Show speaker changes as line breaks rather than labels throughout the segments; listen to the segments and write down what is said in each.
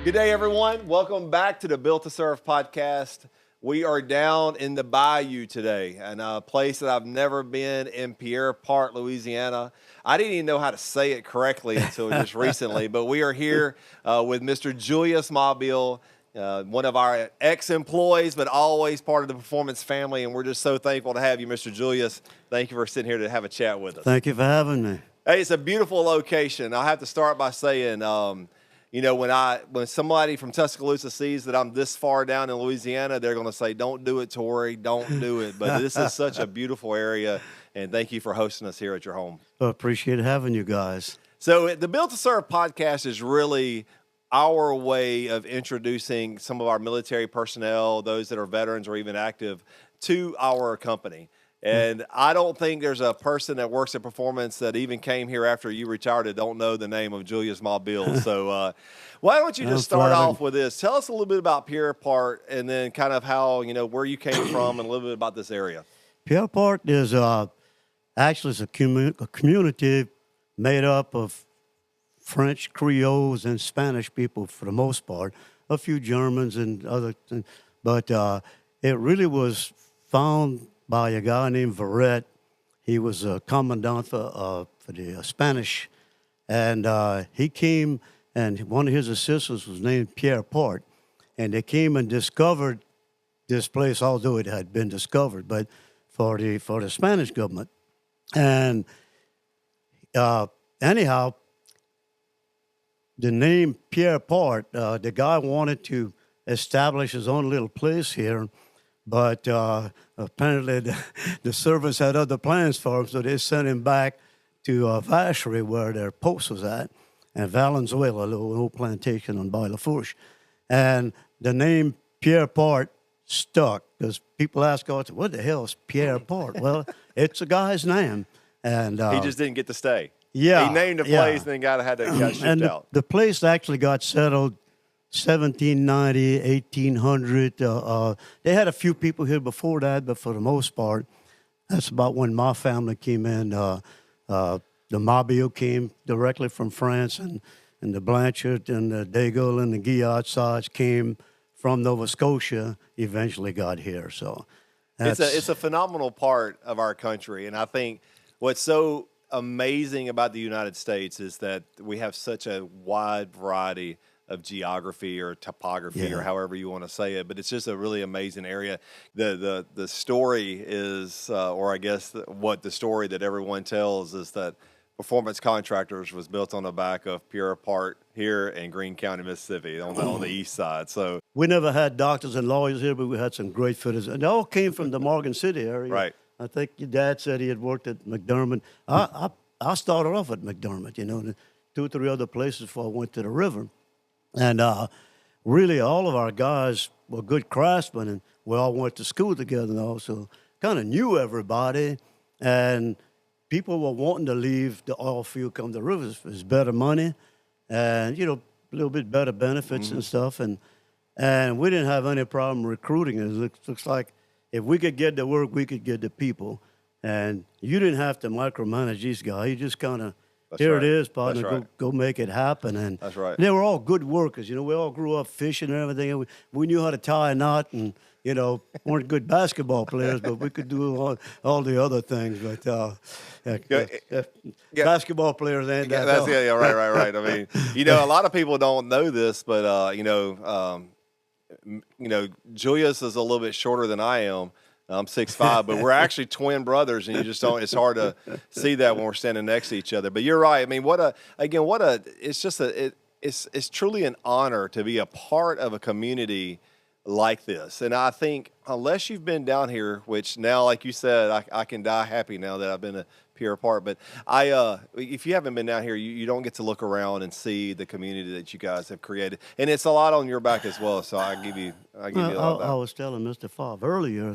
Good day, everyone. Welcome back to the Built to Serve podcast. We are down in the bayou today, in a place that I've never been in, Pierre, Louisiana. I didn't even know how to say it correctly until just recently, but we are here with Mr. Julius Mabile, one of our ex-employees, but always part of the Performance family, and we're just so thankful to have you, Mr. Julius. Thank you for sitting here to have a chat with us.
Thank you for having me.
Hey, it's a beautiful location. I have to start by saying, when somebody from Tuscaloosa sees that I'm this far down in Louisiana, they're going to say, "Don't do it, Tori. Don't do it." But this is such a beautiful area, and thank you for hosting us here at your home.
I appreciate having you guys.
So the Built to Serve podcast is really our way of introducing some of our military personnel, those that are veterans or even active, to our company. And I don't think there's a person that works at Performance that even came here after you retired that don't know the name of Julius Mabile. So why don't you just start off with this? Tell us a little bit about Pierre, and then kind of how, where you came from and a little bit about this area.
Pierre is actually a community made up of French, Creoles, and Spanish people for the most part, a few Germans and other things. But it really was found by a guy named Verret. He was a commandant for the Spanish, and he came, and one of his assistants was named Pierre, and they came and discovered this place, although it had been discovered, but for the Spanish government. And anyhow, the name Pierre, the guy wanted to establish his own little place here. But apparently the service had other plans for him, so they sent him back to Vacherie, where their post was at, and Valenzuela, a little old plantation on Bay Lafourche. And the name Pierre stuck, because people ask, what the hell is Pierre? Well, it's a guy's name. And
he just didn't get to stay.
Yeah.
He named the place and then got shipped out.
The place actually got settled 1790, 1800. They had a few people here before that, but for the most part, that's about when my family came in. The Mabile came directly from France, and the Blanchard and the Daigle and the Guillard Sage came from Nova Scotia, eventually got here. So
it's a phenomenal part of our country, and I think what's so amazing about the United States is that we have such a wide variety of geography or topography or however you want to say it, but it's just a really amazing area. The story is, or I guess what the story that everyone tells is that Performance Contractors was built on the back of Pierre here in Greene County, Mississippi, on the east side. So
we never had doctors and lawyers here, but we had some great fitters, and they all came from the Morgan City area.
Right.
I think your dad said he had worked at McDermott. I started off at McDermott, and 2 or 3 other places before I went to the river. And really, all of our guys were good craftsmen, and we all went to school together, so kind of knew everybody. And people were wanting to leave the oil field, come to the rivers. It's better money, and a little bit better benefits and stuff. And we didn't have any problem recruiting. It looks like if we could get the work, we could get the people. And you didn't have to micromanage these guys. You just kind of, it is, partner. Go make it happen. And
that's right.
They were all good workers. We all grew up fishing and everything. And we knew how to tie a knot, and weren't good basketball players, but we could do all the other things. But basketball players ain't that.
That's right. I mean, a lot of people don't know this, but Julius is a little bit shorter than I am. I'm 6'5", but we're actually twin brothers, and you just don't. It's hard to see that when we're standing next to each other. But you're right. I mean, it's truly an honor to be a part of a community like this. And I think unless you've been down here, which now, like you said, I can die happy now that I've been a Pierre part. But if you haven't been down here, you don't get to look around and see the community that you guys have created, and it's a lot on your back as well. So I give you a lot of that.
I was telling Mr. Favre earlier,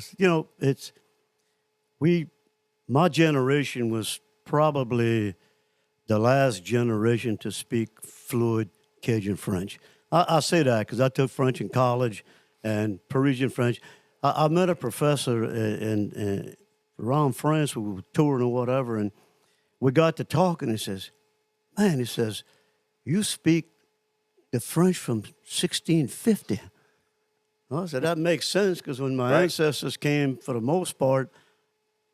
my generation was probably the last generation to speak fluent Cajun French. I say that because I took French in college and Parisian French. I met a professor around France. We were touring or whatever, and we got to talking. He says, "Man," he says, "you speak the French from 1650. I said, that makes sense because when my ancestors came, for the most part,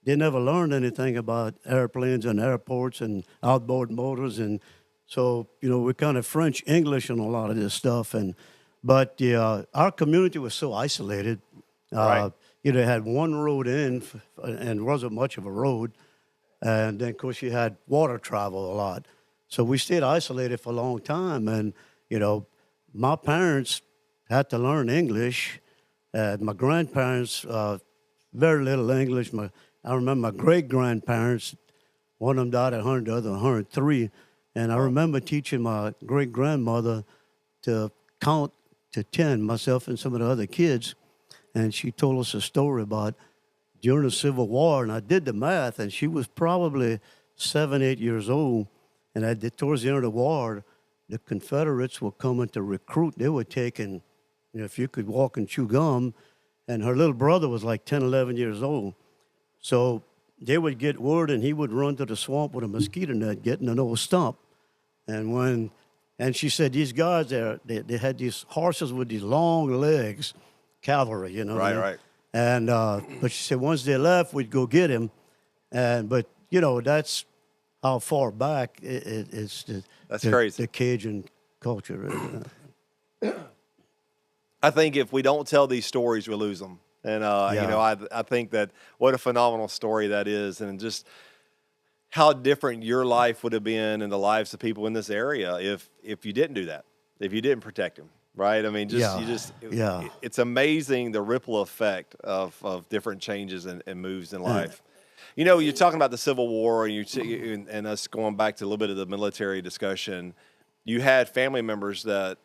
they never learned anything about airplanes and airports and outboard motors. And so, we're kind of French English on a lot of this stuff. But our community was so isolated. They had one road in and wasn't much of a road. And then, of course, you had water travel a lot. So we stayed isolated for a long time. And, my parents had to learn English. My grandparents, very little English. I remember my great-grandparents, one of them died at 100, the other 103. And I remember teaching my great-grandmother to count to 10, myself and some of the other kids. And she told us a story about during the Civil War, and I did the math, and she was probably 7, 8 years old. And towards the end of the war, the Confederates were coming to recruit. They were taking, if you could walk and chew gum, and her little brother was like 10, 11 years old. So they would get word, and he would run to the swamp with a mosquito net, getting an old stump. And she said these guys there, they had these horses with these long legs, cavalry,
Right.
And but she said once they left, we'd go get him. But that's how far back it's
that's crazy.
The Cajun culture.
I think if we don't tell these stories, we lose them. And I think that what a phenomenal story that is, and just how different your life would have been and the lives of people in this area if you didn't do that, if you didn't protect them. Right? I mean, it's amazing the ripple effect of different changes and moves in life. You're talking about the Civil War and us going back to a little bit of the military discussion. You had family members that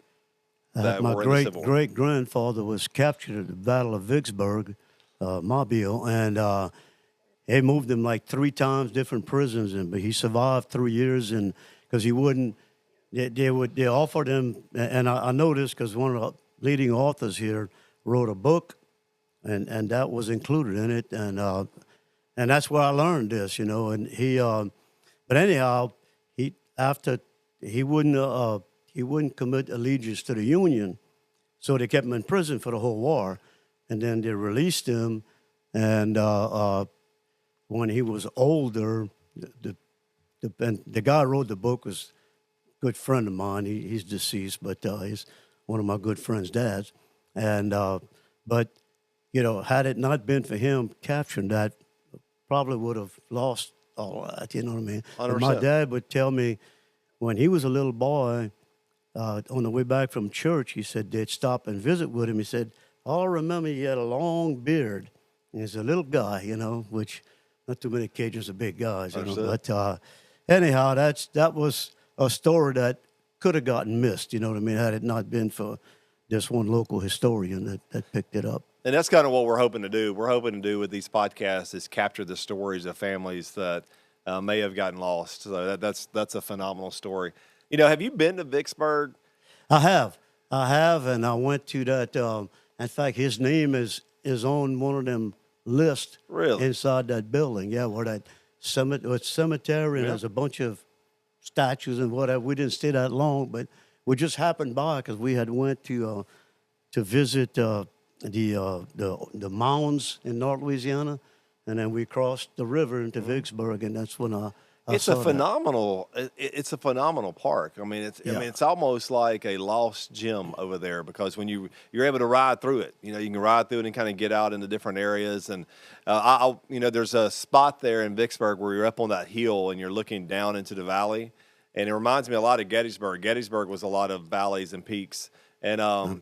my
were in the Civil War.
Great grandfather was captured at the Battle of Vicksburg, Mobile, and they moved him like 3 times, different prisons, but he survived 3 years, and because he wouldn't. They offered him, and I know this because one of the leading authors here wrote a book, and that was included in it, and that's where I learned this, And he, but anyhow, he wouldn't commit allegiance to the Union, so they kept him in prison for the whole war, and then they released him, and when he was older, the guy who wrote the book was good friend of mine. He's deceased, but he's one of my good friend's dads. And but had it not been for him capturing that, probably would have lost all that. You know what I mean?
100%.
My dad would tell me when he was a little boy, on the way back from church, he said they'd stop and visit with him. He said, all I remember, he had a long beard. And he's a little guy, which not too many Cajuns are big guys. But anyhow, that was a story that could have gotten missed, had it not been for this one local historian that picked it up.
And that's kind of what we're hoping to do. We're hoping to do with these podcasts is capture the stories of families that may have gotten lost. So that's a phenomenal story. Have you been to Vicksburg?
I have, and I went to that. In fact, his name is on one of them lists inside that building. Yeah, where that cemetery, and there's a bunch of statues and whatever. We didn't stay that long, but we just happened by because we had went to visit the mounds in North Louisiana, and then we crossed the river into Vicksburg, and that's when I
it's a phenomenal park. I mean, it's almost like a lost gem over there because when you're able to ride through it, you can ride through it and kind of get out into different areas. And there's a spot there in Vicksburg where you're up on that hill and you're looking down into the valley, and it reminds me a lot of Gettysburg. Gettysburg was a lot of valleys and peaks. And I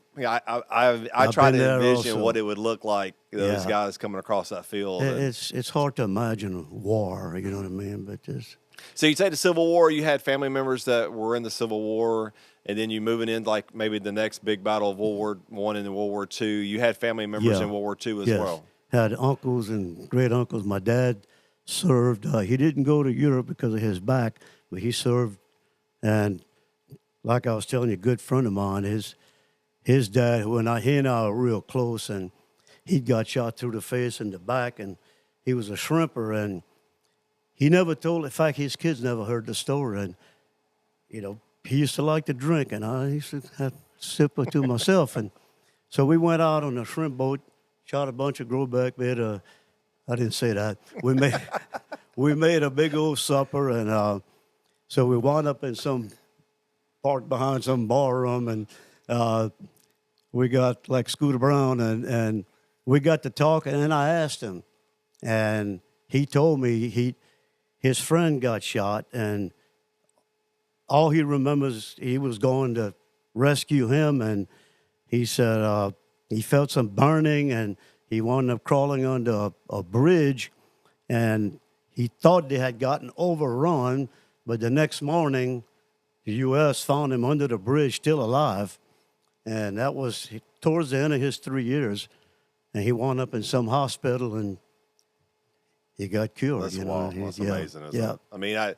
try to envision what it would look like, those guys coming across that field.
It's hard to imagine war, you know what I mean? But
so you say the Civil War, you had family members that were in the Civil War, and then you moving in like maybe the next big battle of World War I and then World War II. You had family members in World War II as well.
Had uncles and great uncles. My dad served. He didn't go to Europe because of his back, but he served. And like I was telling you, a good friend of mine, his dad, he and I were real close, and he got shot through the face and the back, and he was a shrimper, and he never told. In fact, his kids never heard the story, and he used to like to drink, and I used to have a sip or two myself. And so we went out on a shrimp boat, shot a bunch of growback. I didn't say that. We made a big old supper, and so we wound up in some park behind some bar room, and we got like Scooter Brown, and we got to talking, and I asked him, and he told me his friend got shot, and all he remembers, he was going to rescue him, and he said he felt some burning, and he wound up crawling under a bridge, and he thought they had gotten overrun, but the next morning, the U.S. found him under the bridge, still alive, and that was towards the end of his 3 years, and he wound up in some hospital, and he got cured.
That's
you
wild.
know.
That's amazing, isn't it? I mean, as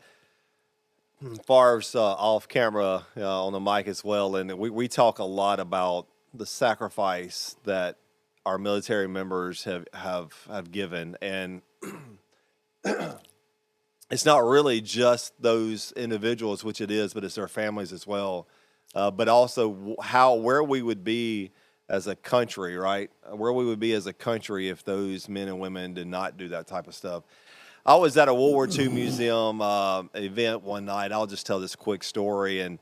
far as off camera on the mic as well, and we talk a lot about the sacrifice that our military members have given, and it's not really just those individuals, which it is, but it's their families as well. But also where we would be as a country, right? Where we would be as a country if those men and women did not do that type of stuff. I was at a World War II museum event one night. I'll just tell this quick story. And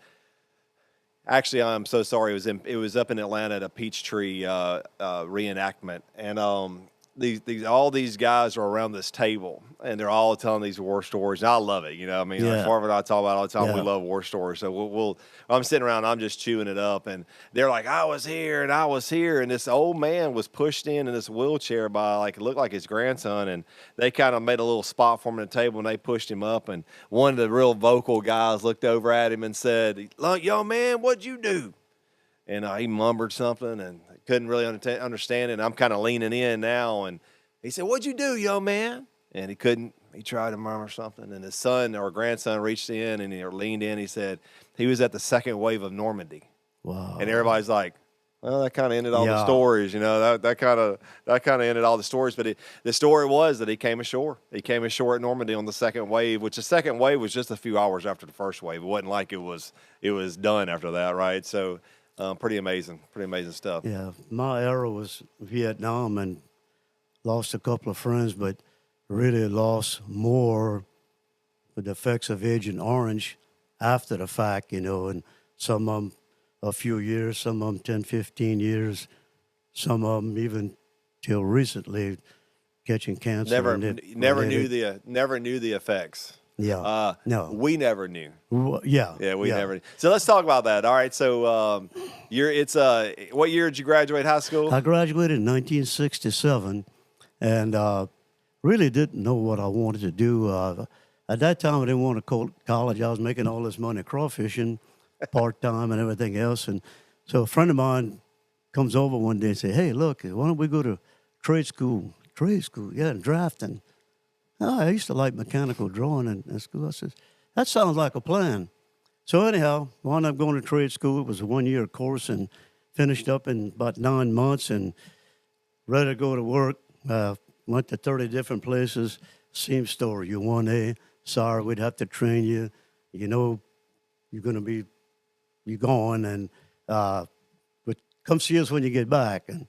actually, I'm so sorry. It was up in Atlanta at a Peachtree reenactment, and all these guys are around this table, and they're all telling these war stories. And I love it. You know, I mean, like Marvin and I talk about it all the time. We love war stories. So I'm sitting around, I'm just chewing it up, and they're like, I was here, and this old man was pushed in this wheelchair by, like, it looked like his grandson, and they kind of made a little spot for him at the table, and they pushed him up, and one of the real vocal guys looked over at him and said, young man, what'd you do? And he mumbled something and couldn't really understand it. And I'm kind of leaning in now. And he said, what'd you do, young man? And he couldn't. He tried to murmur something. And his son or grandson reached in and he leaned in. He said, he was at the second wave of Normandy.
Wow.
And everybody's like, well, that kind of ended all the stories. You know, that kind of ended all the stories. But the story was that he came ashore. He came ashore at Normandy on the second wave, which the second wave was just a few hours after the first wave. It wasn't like it was done after that, right? So pretty amazing stuff.
Yeah, my era was Vietnam and lost a couple of friends, but really lost more with the effects of Agent Orange after the fact, you know, and some of them a few years, some of them 10, 15 years, some of them even till recently catching cancer.
Never knew the effects.
Yeah. No.
We never knew.
Yeah.
We never knew. So let's talk about that. All right. So what year did you graduate high school?
I graduated in 1967 and really didn't know what I wanted to do. At that time, I didn't want to go to college. I was making all this money crawfishing part-time and everything else. And so a friend of mine comes over one day and says, hey, look, why don't we go to trade school? Trade school, yeah, and drafting. I used to like mechanical drawing in school. I said, that sounds like a plan. So anyhow, wound up going to trade school. It was a one-year course and finished up in about 9 months and ready to go to work. Went to 30 different places. Same story. You're 1A. Sorry, we'd have to train you. You know you're going to be gone. And but come see us when you get back. And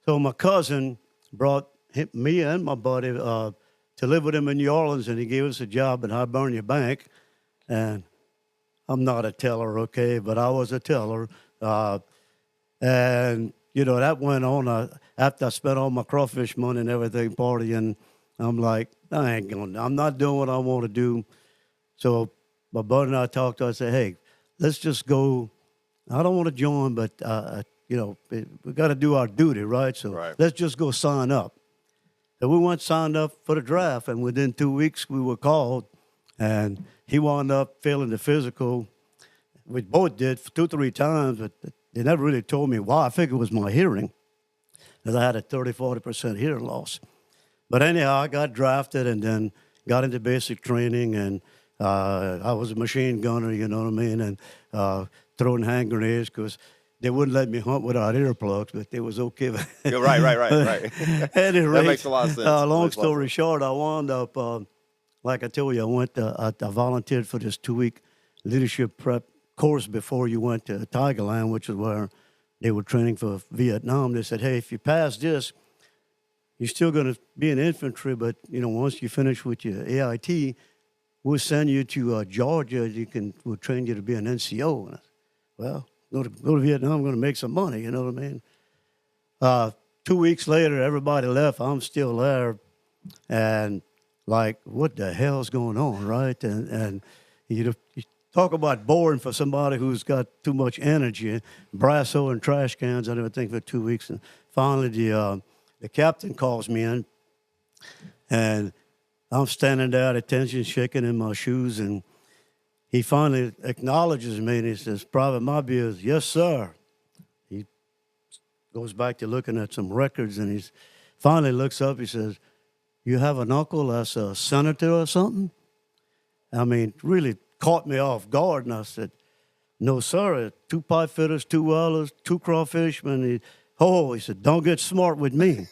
so my cousin brought me and my buddy to live with him in New Orleans, and he gave us a job at Hibernia Bank. And I'm not a teller, okay, but I was a teller. And, you know, that went on. After I spent all my crawfish money and everything partying, I'm like, I'm not doing what I want to do. So my buddy and I talked to him. I said, hey, let's just go. I don't want to join, but, you know, we got to do our duty, right? So let's just go sign up. So we went signed up for the draft, and within 2 weeks we were called, and he wound up failing the physical. We both did 2 or 3 times, but they never really told me why. I figured it was my hearing, because I had a 30-40% hearing loss. But anyhow, I got drafted and then got into basic training, and I was a machine gunner, you know what I mean, and throwing hand grenades because they wouldn't let me hunt without earplugs, but it was okay.
Right.
Any rate,
that makes a lot of sense.
Long story short, I wound up, like I told you, I volunteered for this 2-week leadership prep course before you went to Tigerland, which is where they were training for Vietnam. They said, hey, if you pass this, you're still going to be in infantry, but, once you finish with your AIT, we'll send you to Georgia. We'll train you to be an NCO. And I said, well, go to Vietnam, I'm going to make some money, you know what I mean? 2 weeks later, everybody left. I'm still there. And, like, what the hell's going on, right? And you talk about boring for somebody who's got too much energy, Brasso and trash cans and everything for 2 weeks. And finally, the captain calls me in, and I'm standing there at attention, shaking in my shoes, and he finally acknowledges me, and he says, Private Mabile, yes, sir. He goes back to looking at some records, and he finally looks up, he says, you have an uncle that's a senator or something? I mean, really caught me off guard, and I said, no, sir, 2 pipe fitters, 2 welders, 2 crawfishmen. He said, don't get smart with me.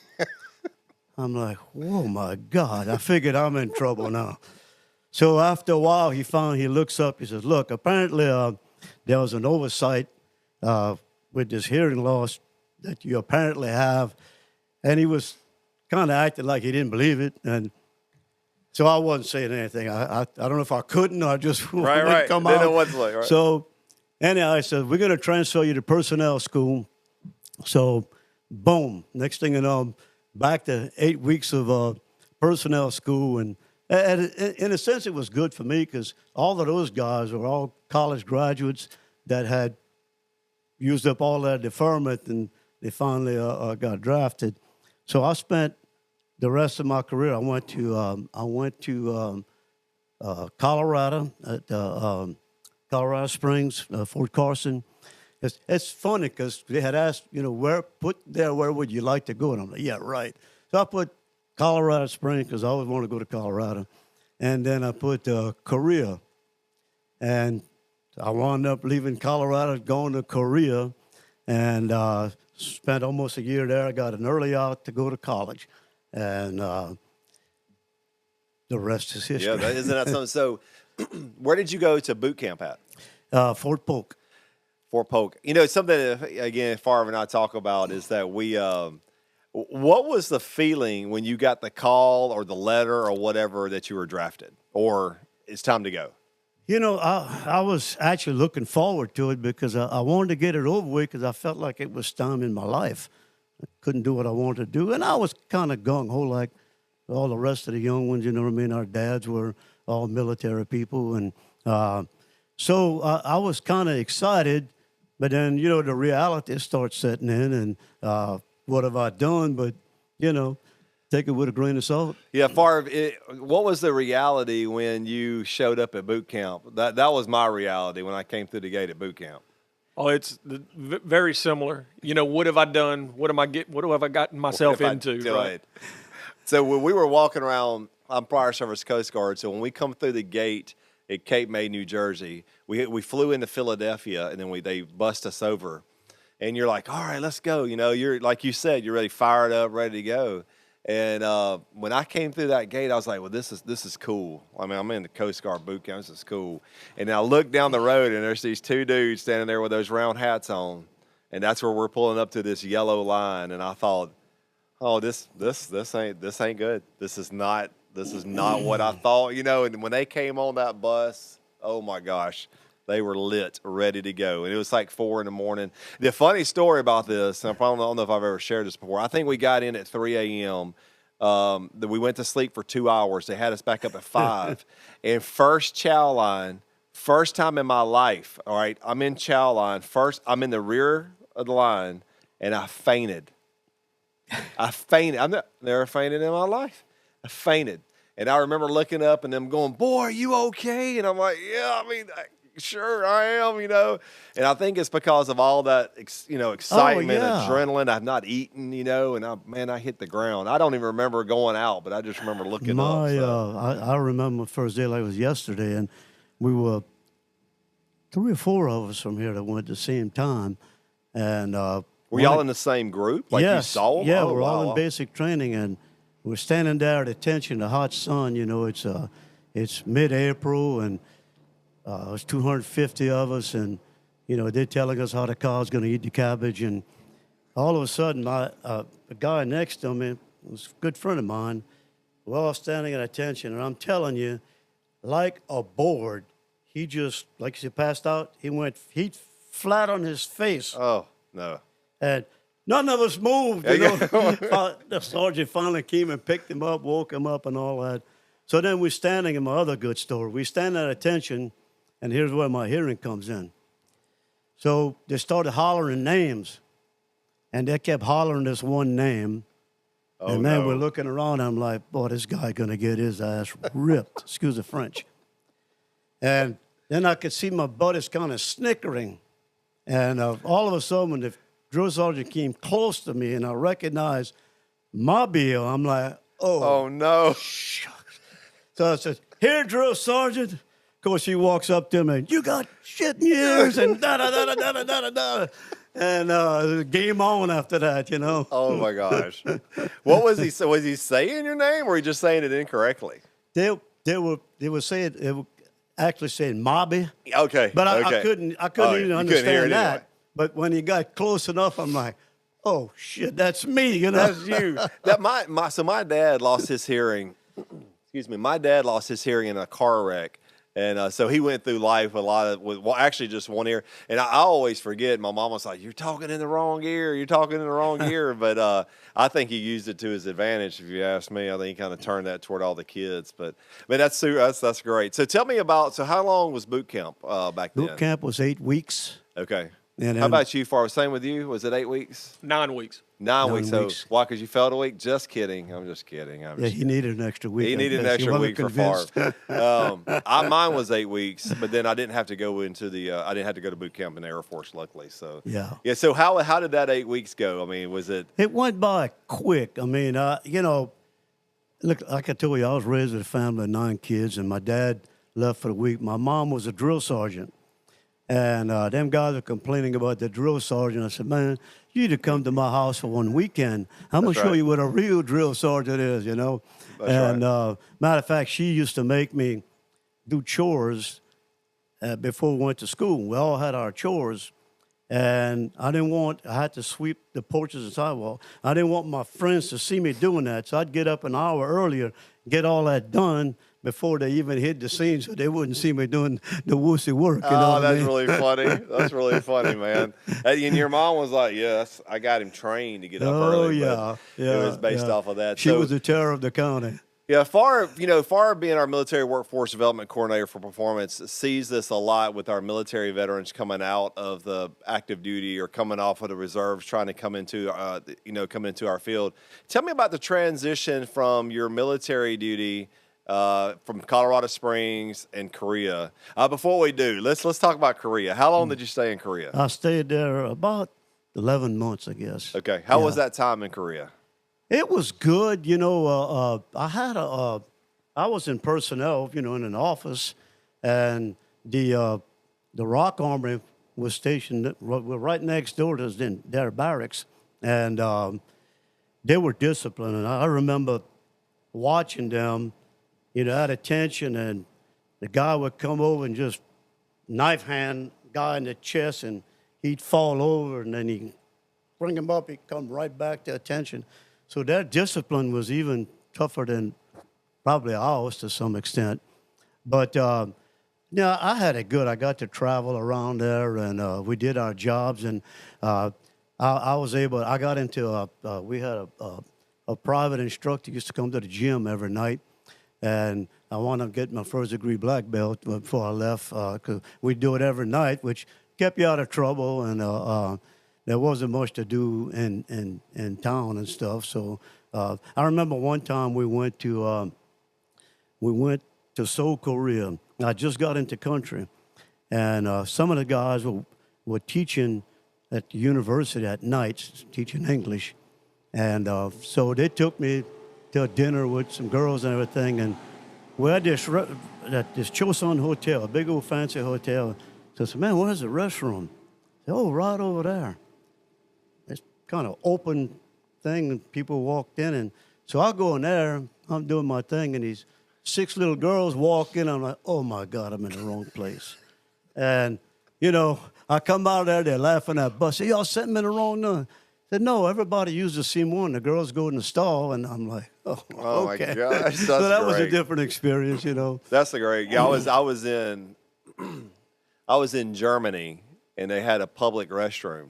I'm like, oh, my God. I figured I'm in trouble now. So after a while, he looks up. He says, look, apparently there was an oversight with this hearing loss that you apparently have. And he was kind of acting like he didn't believe it. And so I wasn't saying anything. I don't know if I couldn't or I just wouldn't come out.
Know what's like, right.
So anyhow, I said, we're going to transfer you to personnel school. So, boom, next thing you know, I'm back to 8 weeks of personnel school. And in a sense, it was good for me because all of those guys were all college graduates that had used up all their deferment, and they finally got drafted. So I spent the rest of my career. I went to Colorado at Colorado Springs, Fort Carson. It's funny because they had asked, where would you like to go? And I'm like, yeah, right. So I put Colorado Springs because I always wanted to go to Colorado. And then I put Korea. And I wound up leaving Colorado, going to Korea, and spent almost a year there. I got an early out to go to college. And the rest is history.
Yeah, isn't that something? So where did you go to boot camp at?
Fort Polk.
Fort Polk. Something that, again, Favre and I talk about is that what was the feeling when you got the call or the letter or whatever that you were drafted or it's time to go?
I was actually looking forward to it because I wanted to get it over with because I felt like it was time in my life. I couldn't do what I wanted to do. And I was kind of gung-ho like all the rest of the young ones, you know what I mean? Our dads were all military people. And so I was kind of excited. But then, the reality starts setting in, and what have I done? But, take it with a grain of salt.
Yeah, Favre, what was the reality when you showed up at boot camp? That was my reality when I came through the gate at boot camp.
Oh, it's very similar. What have I done? What have I gotten myself into? Right.
So when we were walking around, I'm prior service Coast Guard, so when we come through the gate at Cape May, New Jersey, we flew into Philadelphia, and then they bust us over. And you're like, all right, let's go. You're like you said, you're ready, fired up, ready to go. And when I came through that gate, I was like, well, this is cool. I mean, I'm in the Coast Guard boot camp. This is cool. And I look down the road, and there's these 2 dudes standing there with those round hats on. And that's where we're pulling up to this yellow line. And I thought, oh, this ain't good. This is not what I thought, And when they came on that bus, oh my gosh, they were lit, ready to go. And it was like 4 a.m. The funny story about this, and I probably don't know if I've ever shared this before, I think we got in at 3 a.m. We went to sleep for 2 hours. They had us back up at 5. And first chow line, first time in my life, all right, I'm in chow line. First, I'm in the rear of the line, and I fainted. I've never fainted in my life. I fainted. And I remember looking up and them going, boy, are you okay? And I'm like, yeah, sure I am, And I think it's because of all that, excitement, adrenaline. I've not eaten, and I hit the ground. I don't even remember going out, but I just remember looking up. So.
I remember the first day like it was yesterday, and we were 3 or 4 of us from here that went at the same time. And
were y'all in the same group? Like
yes,
you saw them?
Yeah, we're all in basic training, and we're standing there at attention, the hot sun, it's mid-April, and it was 250 of us, and they're telling us how the cow's going to eat the cabbage, and all of a sudden, the guy next to me was a good friend of mine. We're all standing at attention, and I'm telling you, like a board, he just, like he passed out, he flat on his face.
Oh, no.
And none of us moved, The sergeant finally came and picked him up, woke him up and all that. So then we're standing in my other good story. We stand at attention, and here's where my hearing comes in. So they started hollering names, and they kept hollering this one name.
Oh,
and then
no.
we're looking around, I'm like, boy, this guy going to get his ass ripped. Excuse the French. And then I could see my buddies kind of snickering. And all of a sudden, when the drill sergeant came close to me and I recognized Mabile, I'm like,
oh no.
Shucks. So I said, here, drill sergeant. Of course, he walks up to me, you got shit in your ears, and da-da-da-da-da-da-da-da. And game on after that,
Oh, my gosh. What was he saying? Was he saying your name, or were he just saying it incorrectly?
They were saying, they were actually saying Mobby.
Okay.
But
okay.
I couldn't
Oh,
even
you couldn't hear
understand
it
that.
anyway.
But when he got close enough, I'm like, oh shit, that's me,
That's you. So my dad lost his hearing. Excuse me. My dad lost his hearing in a car wreck. And so he went through life with actually just one ear. And I always forget. My mom was like, "You're talking in the wrong ear. You're talking in the wrong ear." But I think he used it to his advantage. If you ask me, I think he kind of turned that toward all the kids. But that's great. So tell me about. So how long was boot camp back then?
Boot camp was 8 weeks.
Okay.
And
How about you, Far? Same with you? Was it 8 weeks?
9 weeks.
9 weeks.
9 weeks.
So why? Because you failed a week? Just kidding. I'm just kidding.
Yeah, he needed an extra week.
He needed an extra week for Favre. Mine was 8 weeks, but then I didn't have to go into I didn't have to go to boot camp in the Air Force, luckily. So
Yeah.
So how did that 8 weeks go? I mean, was it?
It went by quick. I mean, look, like I told you, I was raised with a family of 9 kids, and my dad left for the week. My mom was a drill sergeant. And them guys were complaining about the drill sergeant. I said, man, you need to come to my house for one weekend. I'm going to show you what a real drill sergeant is,
That's
and
right.
matter of fact, she used to make me do chores before we went to school. We all had our chores. And I had to sweep the porches and sidewalk. I didn't want my friends to see me doing that. So I'd get up an hour earlier, get all that done before they even hit the scene so they wouldn't see me doing the wussy work.
That's really funny. That's really funny, man. And your mom was like, yes, I got him trained to get up early.
Oh, yeah.
It was based off of that.
She was the terror of the county.
Yeah, Far being our military workforce development coordinator for performance, sees this a lot with our military veterans coming out of the active duty or coming off of the reserves, trying to come into our field. Tell me about the transition from your military duty from Colorado Springs and Korea. Before we do, let's talk about Korea. How long did you stay in Korea?
I stayed there about 11 months, I guess.
Okay, how was that time in Korea?
It was good. I was in personnel, in an office, and the Rock Armory was stationed right next door to their barracks, and they were disciplined. And I remember watching them, at attention, and the guy would come over and just knife hand guy in the chest, and he'd fall over, and then he'd bring him up, he'd come right back to attention. So their discipline was even tougher than probably ours to some extent. But, I had it good. I got to travel around there, and we did our jobs. And I got into we had a private instructor used to come to the gym every night. And I wound up getting my first degree black belt before I left, because we do it every night, which kept you out of trouble. And there wasn't much to do in town and stuff. So I remember one time we went to Seoul, Korea. I just got into country, and some of the guys were teaching at the university at night, teaching English. And so they took me to a dinner with some girls and everything. And we're at this Chosun Hotel, a big old fancy hotel. So I said, man, where's the restroom? I said, oh, right over there. It's kind of open thing, and people walked in. And so I go in there, I'm doing my thing, and these 6 little girls walk in. I'm like, oh, my God, I'm in the wrong place. And, you know, I come out of there, they're laughing at bus. Say, y'all sent me in the wrong one. I said, no, everybody uses the same one. The girls go in the stall, and I'm like, oh okay.
My gosh, that's
so that was a
great.
different experience, you know.
That's a great. Yeah, I was in Germany, and they had a public restroom,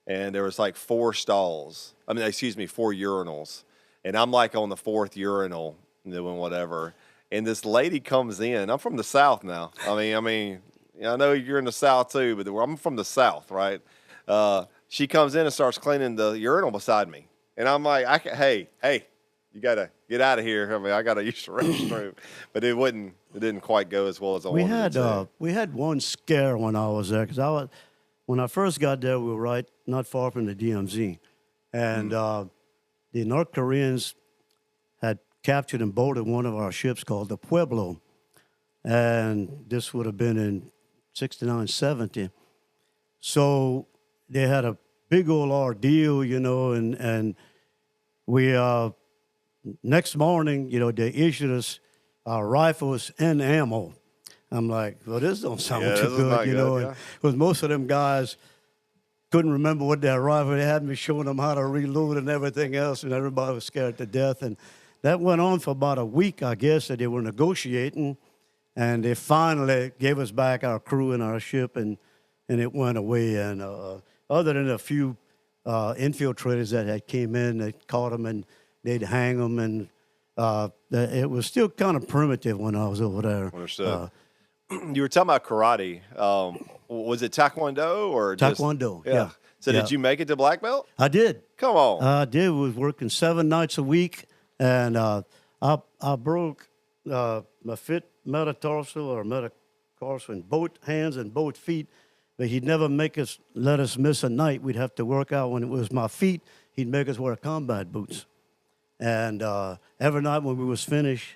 and there was like 4 stalls. I mean, excuse me, 4 urinals, and I'm like on the 4th urinal, doing whatever. And this lady comes in. I'm from the South now. I mean, I know you're in the South too, but I'm from the South, right? She comes in and starts cleaning the urinal beside me, and I'm like, hey, you gotta get out of here. I mean, I gotta use the restroom, but it didn't quite go as well as I wanted it to.
We had one scare when I was there, because when I first got there, we were not far from the DMZ, and the North Koreans had captured and boarded one of our ships called the Pueblo, and this would have been in 69, 70. So they had a big old ordeal, you know, and we, next morning, you know, they issued us our rifles and ammo. I'm like, well, this don't sound too good, you know, because most of them guys couldn't remember what their rifle. They had me showing them how to reload and everything else, and everybody was scared to death. And that went on for about a week, I guess, that they were negotiating, and they finally gave us back our crew and our ship, and it went away. And other than a few infiltrators that had came in, they caught them and they'd hang them, and it was still kind of primitive when I was over there.
Understood. You were talking about karate. Was it Taekwondo or
Taekwondo?
Yeah. So did you make it to black belt?
I did.
Come on.
I did. We was working 7 nights a week, and I broke my metatarsal or metatarsal in both hands and both feet. But he'd never let us miss a night. We'd have to work out. When it was my feet, he'd make us wear combat boots. And every night when we was finished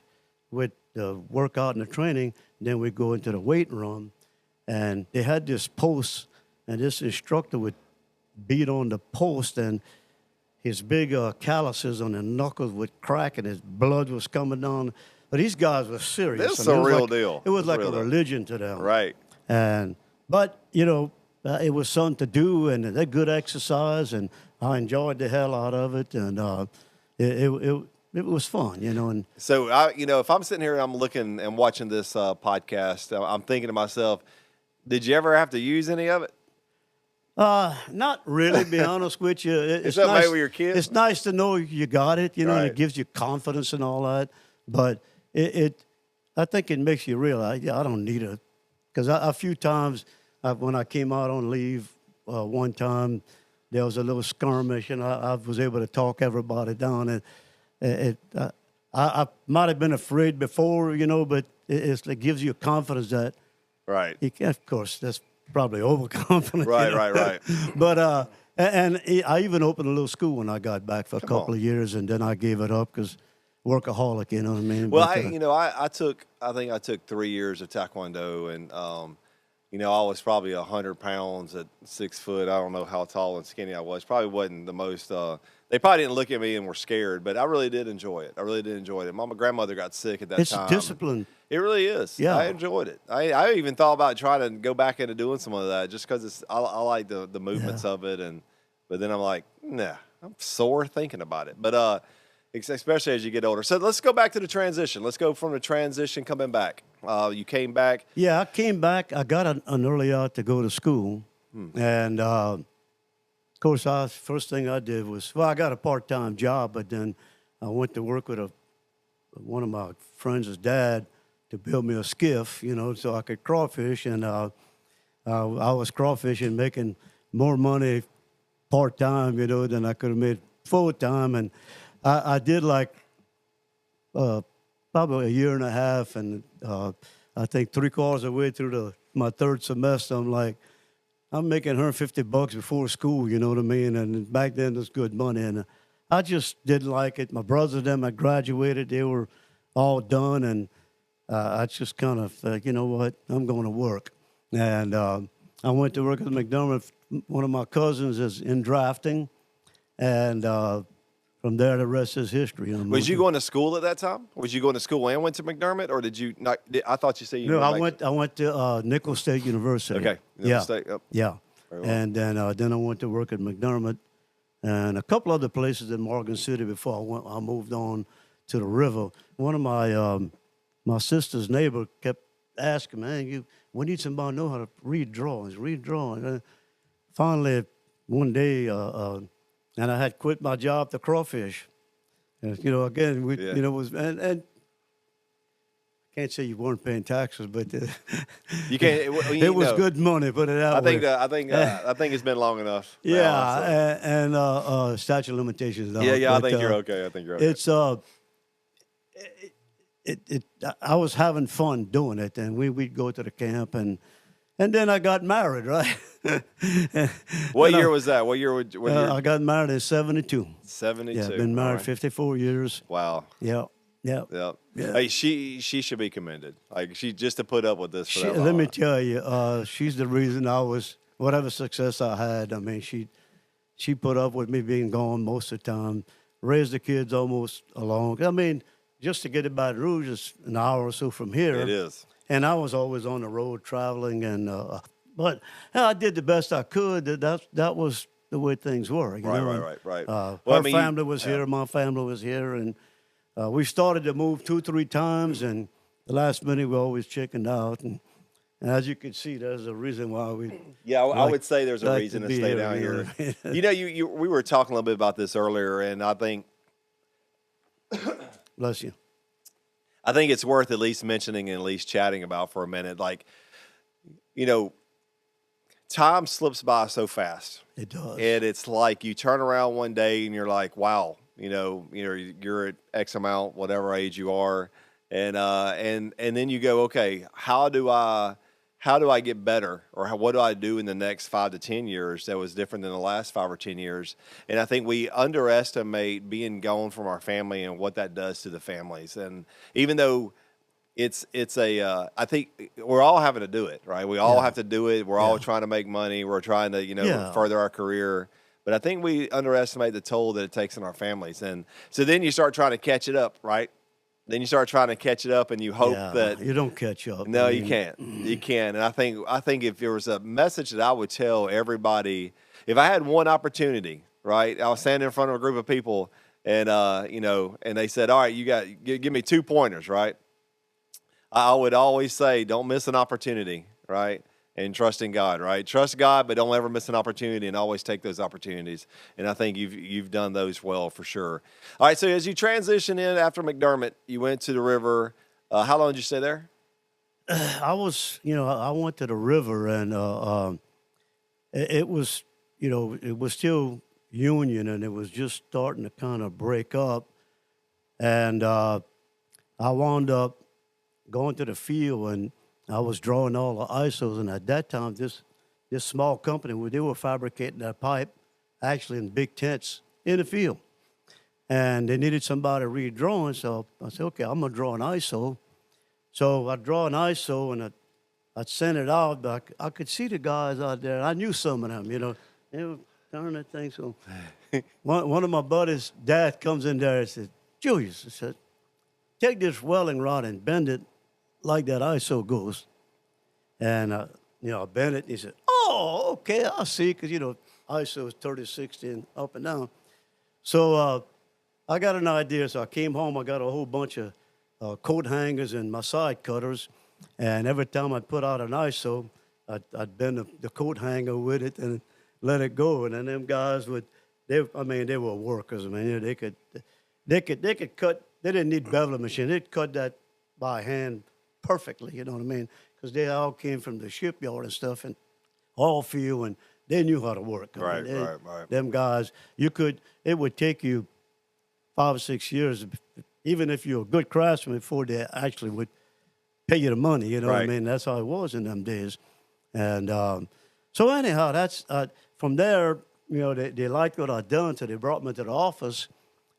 with the workout and the training, then we'd go into the weight room. And they had this post, and this instructor would beat on the post, and his big calluses on the knuckles would crack, and his blood was coming down. But these guys were serious.
This is a real deal.
It was like a religion to them.
Right.
But, you know, it was something to do, and they're good exercise, and I enjoyed the hell out of it, and it was fun, you know. And
so, if I'm sitting here and I'm looking and watching this podcast, I'm thinking to myself, did you ever have to use any of it?
Not really, to be honest with you.
Is that nice with your kids?
It's nice to know you got it, you know,
right.
and it gives you confidence and all that. But I think it makes you realize, I don't need it. Because a few times when I came out on leave, one time there was a little skirmish, and I was able to talk everybody down. And I might have been afraid before, you know, but it gives you confidence that.
Right.
Of course, that's probably overconfident.
Right,
you know?
right.
But and I even opened a little school when I got back for a couple of years, and then I gave it up because workaholic, you know what I mean?
Well, I think I took 3 years of Taekwondo, and I was probably 100 pounds at 6 foot. I don't know how tall and skinny I was. Probably wasn't the most. They probably didn't look at me and were scared, but I really did enjoy it. My grandmother got sick at that time.
It's discipline.
It really is.
Yeah.
I enjoyed it. I even thought about trying to go back into doing some of that just because I like the movements of it. But then I'm like, nah, I'm sore thinking about it. But especially as you get older. So let's go back to the transition. Let's go from the transition coming back. You came back.
Yeah, I came back. I got an early out to go to school. And, of course, first thing I did was, I got a part-time job, but then I went to work with one of my friends' dad to build me a skiff, you know, so I could crawfish. And I was crawfishing, making more money part-time, you know, than I could have made full-time. And I did probably a year and a half, and I think 3/4 of the way through my third semester, I'm like, I'm making $150 before school, you know what I mean? And back then, it was good money, and I just didn't like it. My brothers and them had graduated; they were all done, and I just kind of you know what, I'm going to work. And I went to work at McDermott. One of my cousins is in drafting, and from there, the rest is history.
Was you going to school at that time? Was you going to school and went to McDermott, or did you not? I thought you said you.
No, I went to Nicholls State University.
Okay.
Yeah.
State, yep.
Yeah.
Very well.
And then I went to work at McDermott and a couple other places in Morgan City before I moved on to the river. One of my sister's neighbor kept asking, man, we need somebody to know how to read drawings. Finally, one day, and I had quit my job to crawfish. And, again, was and I can't say you weren't paying taxes, but
you can't.
It was good money. Put it out.
I think it's been long enough.
Yeah, and statute of limitations.
Yeah. I think you're okay.
It's I was having fun doing it, and we'd go to the camp and then I got married, right?
What year was that? What year?
I got married in 72.
72.
Yeah, been married 54 years.
Wow.
Yeah.
Hey, she should be commended. Like, she just to put up with this. For that long.
Let me tell you, she's the reason I was whatever success I had. I mean, she put up with me being gone most of the time, raised the kids almost alone. I mean, just to get to Baton Rouge is an hour or so from here.
It is.
And I was always on the road traveling, but I did the best I could. That was the way things were.
Right.
Her family was here, my family was here, and we started to move 2-3 times, and the last minute we always chickened out. And as you can see, there's a reason why we.
Yeah, I would say there's a reason to stay down here. We were talking a little bit about this earlier, and I think.
Bless you.
I think it's worth at least mentioning and at least chatting about for a minute. Like, time slips by so fast.
It does.
And it's like you turn around one day and you're like, wow, you're at X amount, whatever age you are. And then you go, okay, how do I get better, or what do I do in the next 5 to 10 years that was different than the last 5 or 10 years? And I think we underestimate being gone from our family and what that does to the families. And even though I think we're all having to do it, right? We all have to do it. We're all trying to make money. We're trying to, further our career. But I think we underestimate the toll that it takes on our families. And so then you start trying to catch it up, right? Then you start trying to catch it up, and you hope that
you don't catch up.
No, you can't. You can't. And I think if there was a message that I would tell everybody, if I had one opportunity, right? I was standing in front of a group of people, and and they said, "All right, give me 2 pointers," right? I would always say, "Don't miss an opportunity," right? And trust in God, right? Trust God, but don't ever miss an opportunity, and always take those opportunities. And I think you've done those well for sure. All right, so as you transition in after McDermott, you went to the river. How long did you stay there?
I went to the river, and it was still union, and it was just starting to kind of break up. And I wound up going to the field, and I was drawing all the ISOs, and at that time, this small company, they were fabricating that pipe, actually in big tents in the field. And they needed somebody to read drawings, so I said, okay, I'm going to draw an ISO. So I draw an ISO, and I'd send it out, but I could see the guys out there. I knew some of them, they were turning that thing. So one of my buddies' dad comes in there and said, Julius, he said, take this welding rod and bend it like that ISO goes. And, I bent it, and he said, oh, okay, I'll see, because, ISO is 30-60 and up and down. So I got an idea, so I came home, I got a whole bunch of coat hangers and my side cutters, and every time I put out an ISO, I'd bend the coat hanger with it and let it go, and then them guys they were workers, man. They could cut, they didn't need beveling machine, they'd cut that by hand perfectly, you know what I mean? Because they all came from the shipyard and stuff, and all field, and they knew how to work.
Right.
Them guys, it would take you 5 or 6 years, even if you're a good craftsman, before they actually would pay you the money, you know what I mean? That's how it was in them days. And so anyhow, that's from there, they liked what I'd done, so they brought me to the office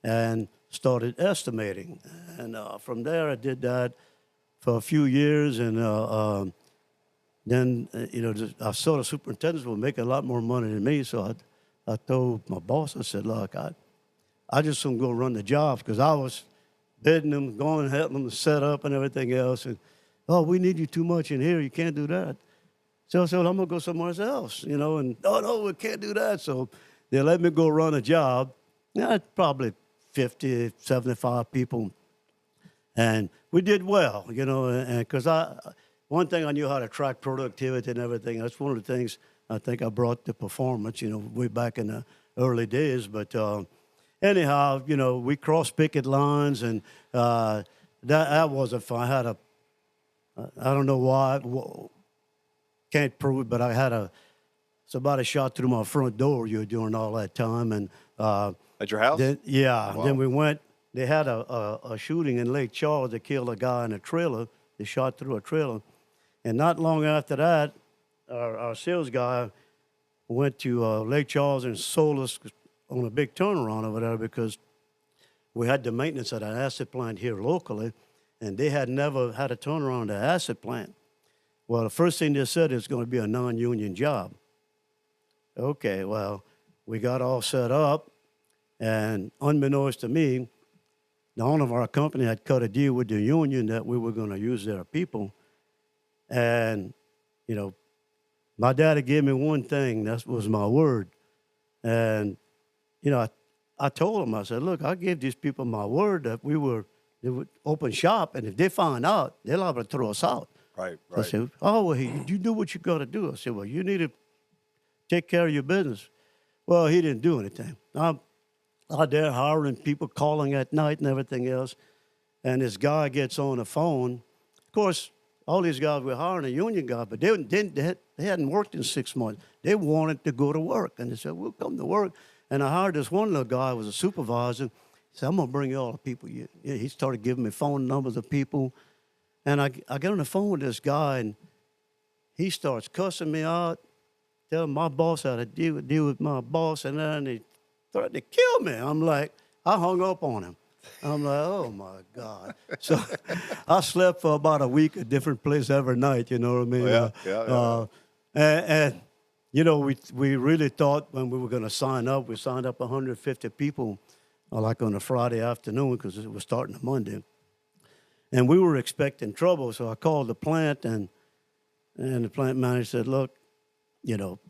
and started estimating. And from there, I did that for a few years, and then I saw the superintendents were making a lot more money than me, so I told my boss, I said, look, I just couldn't go run the jobs because I was bidding them, going, helping them set up and everything else. And, oh, we need you too much in here. You can't do that. So I said, well, I'm going to go somewhere else, you know. And, oh, no, we can't do that. So they let me go run a job. Yeah, probably 50, 75 people. And we did well, you know, and because one thing I knew how to track productivity and everything. That's one of the things I think I brought to performance, you know, way back in the early days. But anyhow, you know, we crossed picket lines, and that wasn't fun. I had I don't know why, can't prove it, but I had somebody shot through my front door during all that time. And
at your house?
Yeah.
Wow.
Then we went. They had a shooting in Lake Charles. They killed a guy in a trailer. They shot through a trailer. And not long after that, our sales guy went to Lake Charles and sold us on a big turnaround over there because we had the maintenance at an acid plant here locally, and they had never had a turnaround at an acid plant. Well, the first thing they said is going to be a non-union job. Okay, well, we got all set up, and unbeknownst to me, the owner of our company had cut a deal with the union that we were going to use their people. And, you know, my daddy gave me one thing. That was my word. And, you know, I told him, I said, look, I gave these people my word that they would open shop, and if they find out, they're liable to throw us out.
Right.
I said, oh, well, you do what you got to do. I said, well, you need to take care of your business. Well, he didn't do anything. I'm out there hiring people, calling at night and everything else. And this guy gets on the phone. Of course, all these guys were hiring a union guy, but they hadn't worked in 6 months. They wanted to go to work. And they said, we'll come to work. And I hired this one little guy who was a supervisor. He said, I'm going to bring you all the people. He started giving me phone numbers of people. And I get on the phone with this guy, and he starts cussing me out, telling my boss how to deal with my boss, and then he threatened to kill me. I'm like, I hung up on him. I'm like, oh, my God. So I slept for about a week at different places every night, you know what I mean? And you know, we really thought when we were going to sign up, we signed up 150 people, like on a Friday afternoon because it was starting on Monday. And we were expecting trouble, so I called the plant, and the plant manager said, look, you know,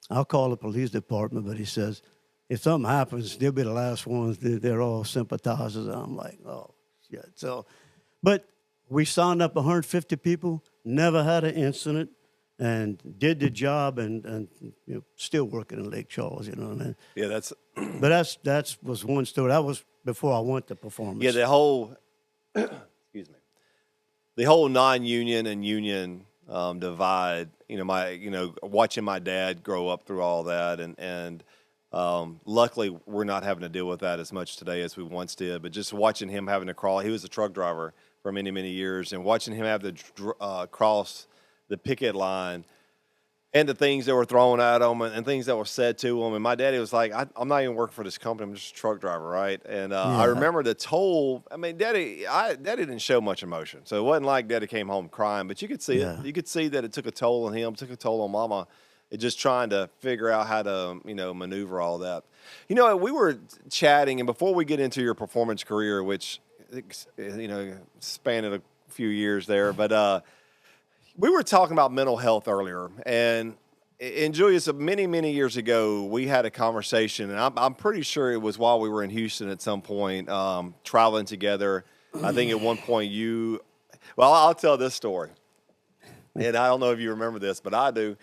I'll call the police department, but he says, if something happens, they'll be the last ones. They're all sympathizers. And I'm like, oh, shit. So, but we signed up 150 people, never had an incident, and did the job, and you know, still working in Lake Charles, you know what I mean?
Yeah, that's...
But that was one story. That was before I went to performance.
Yeah, the whole... excuse me. The whole non-union and union divide, watching my dad grow up through all that, and luckily we're not having to deal with that as much today as we once did, but just watching him having to crawl. He was a truck driver for many, many years, and watching him have to cross the picket line and the things that were thrown at him and things that were said to him. And my daddy was like, I'm not even working for this company. I'm just a truck driver, right? And I remember the toll. I mean, Daddy didn't show much emotion. So it wasn't like Daddy came home crying, but you could see it. You could see that it took a toll on him, took a toll on Mama. It just trying to figure out how to, maneuver all that. You know, we were chatting, and before we get into your performance career, which, spanned a few years there, but we were talking about mental health earlier, and Julius, many, many years ago, we had a conversation, and I'm pretty sure it was while we were in Houston at some point, traveling together. I think at one point I'll tell this story, and I don't know if you remember this, but I do.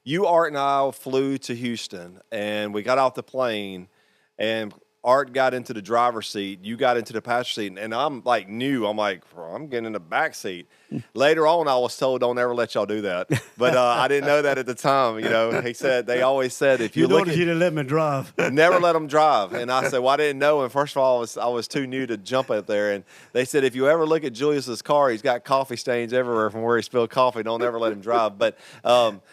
You, Art, and I flew to Houston, and we got off the plane, and Art got into the driver's seat. You got into the passenger seat, and I'm like new. I'm like, I'm getting in the back seat. Later on, I was told, don't ever let y'all do that. But I didn't know that at the time. They always said, if you look
noticed you didn't let me drive.
Never let them drive. And I said, well, I didn't know. And first of all, I was too new to jump up there. And they said, if you ever look at Julius's car, he's got coffee stains everywhere from where he spilled coffee. Don't ever let him drive. But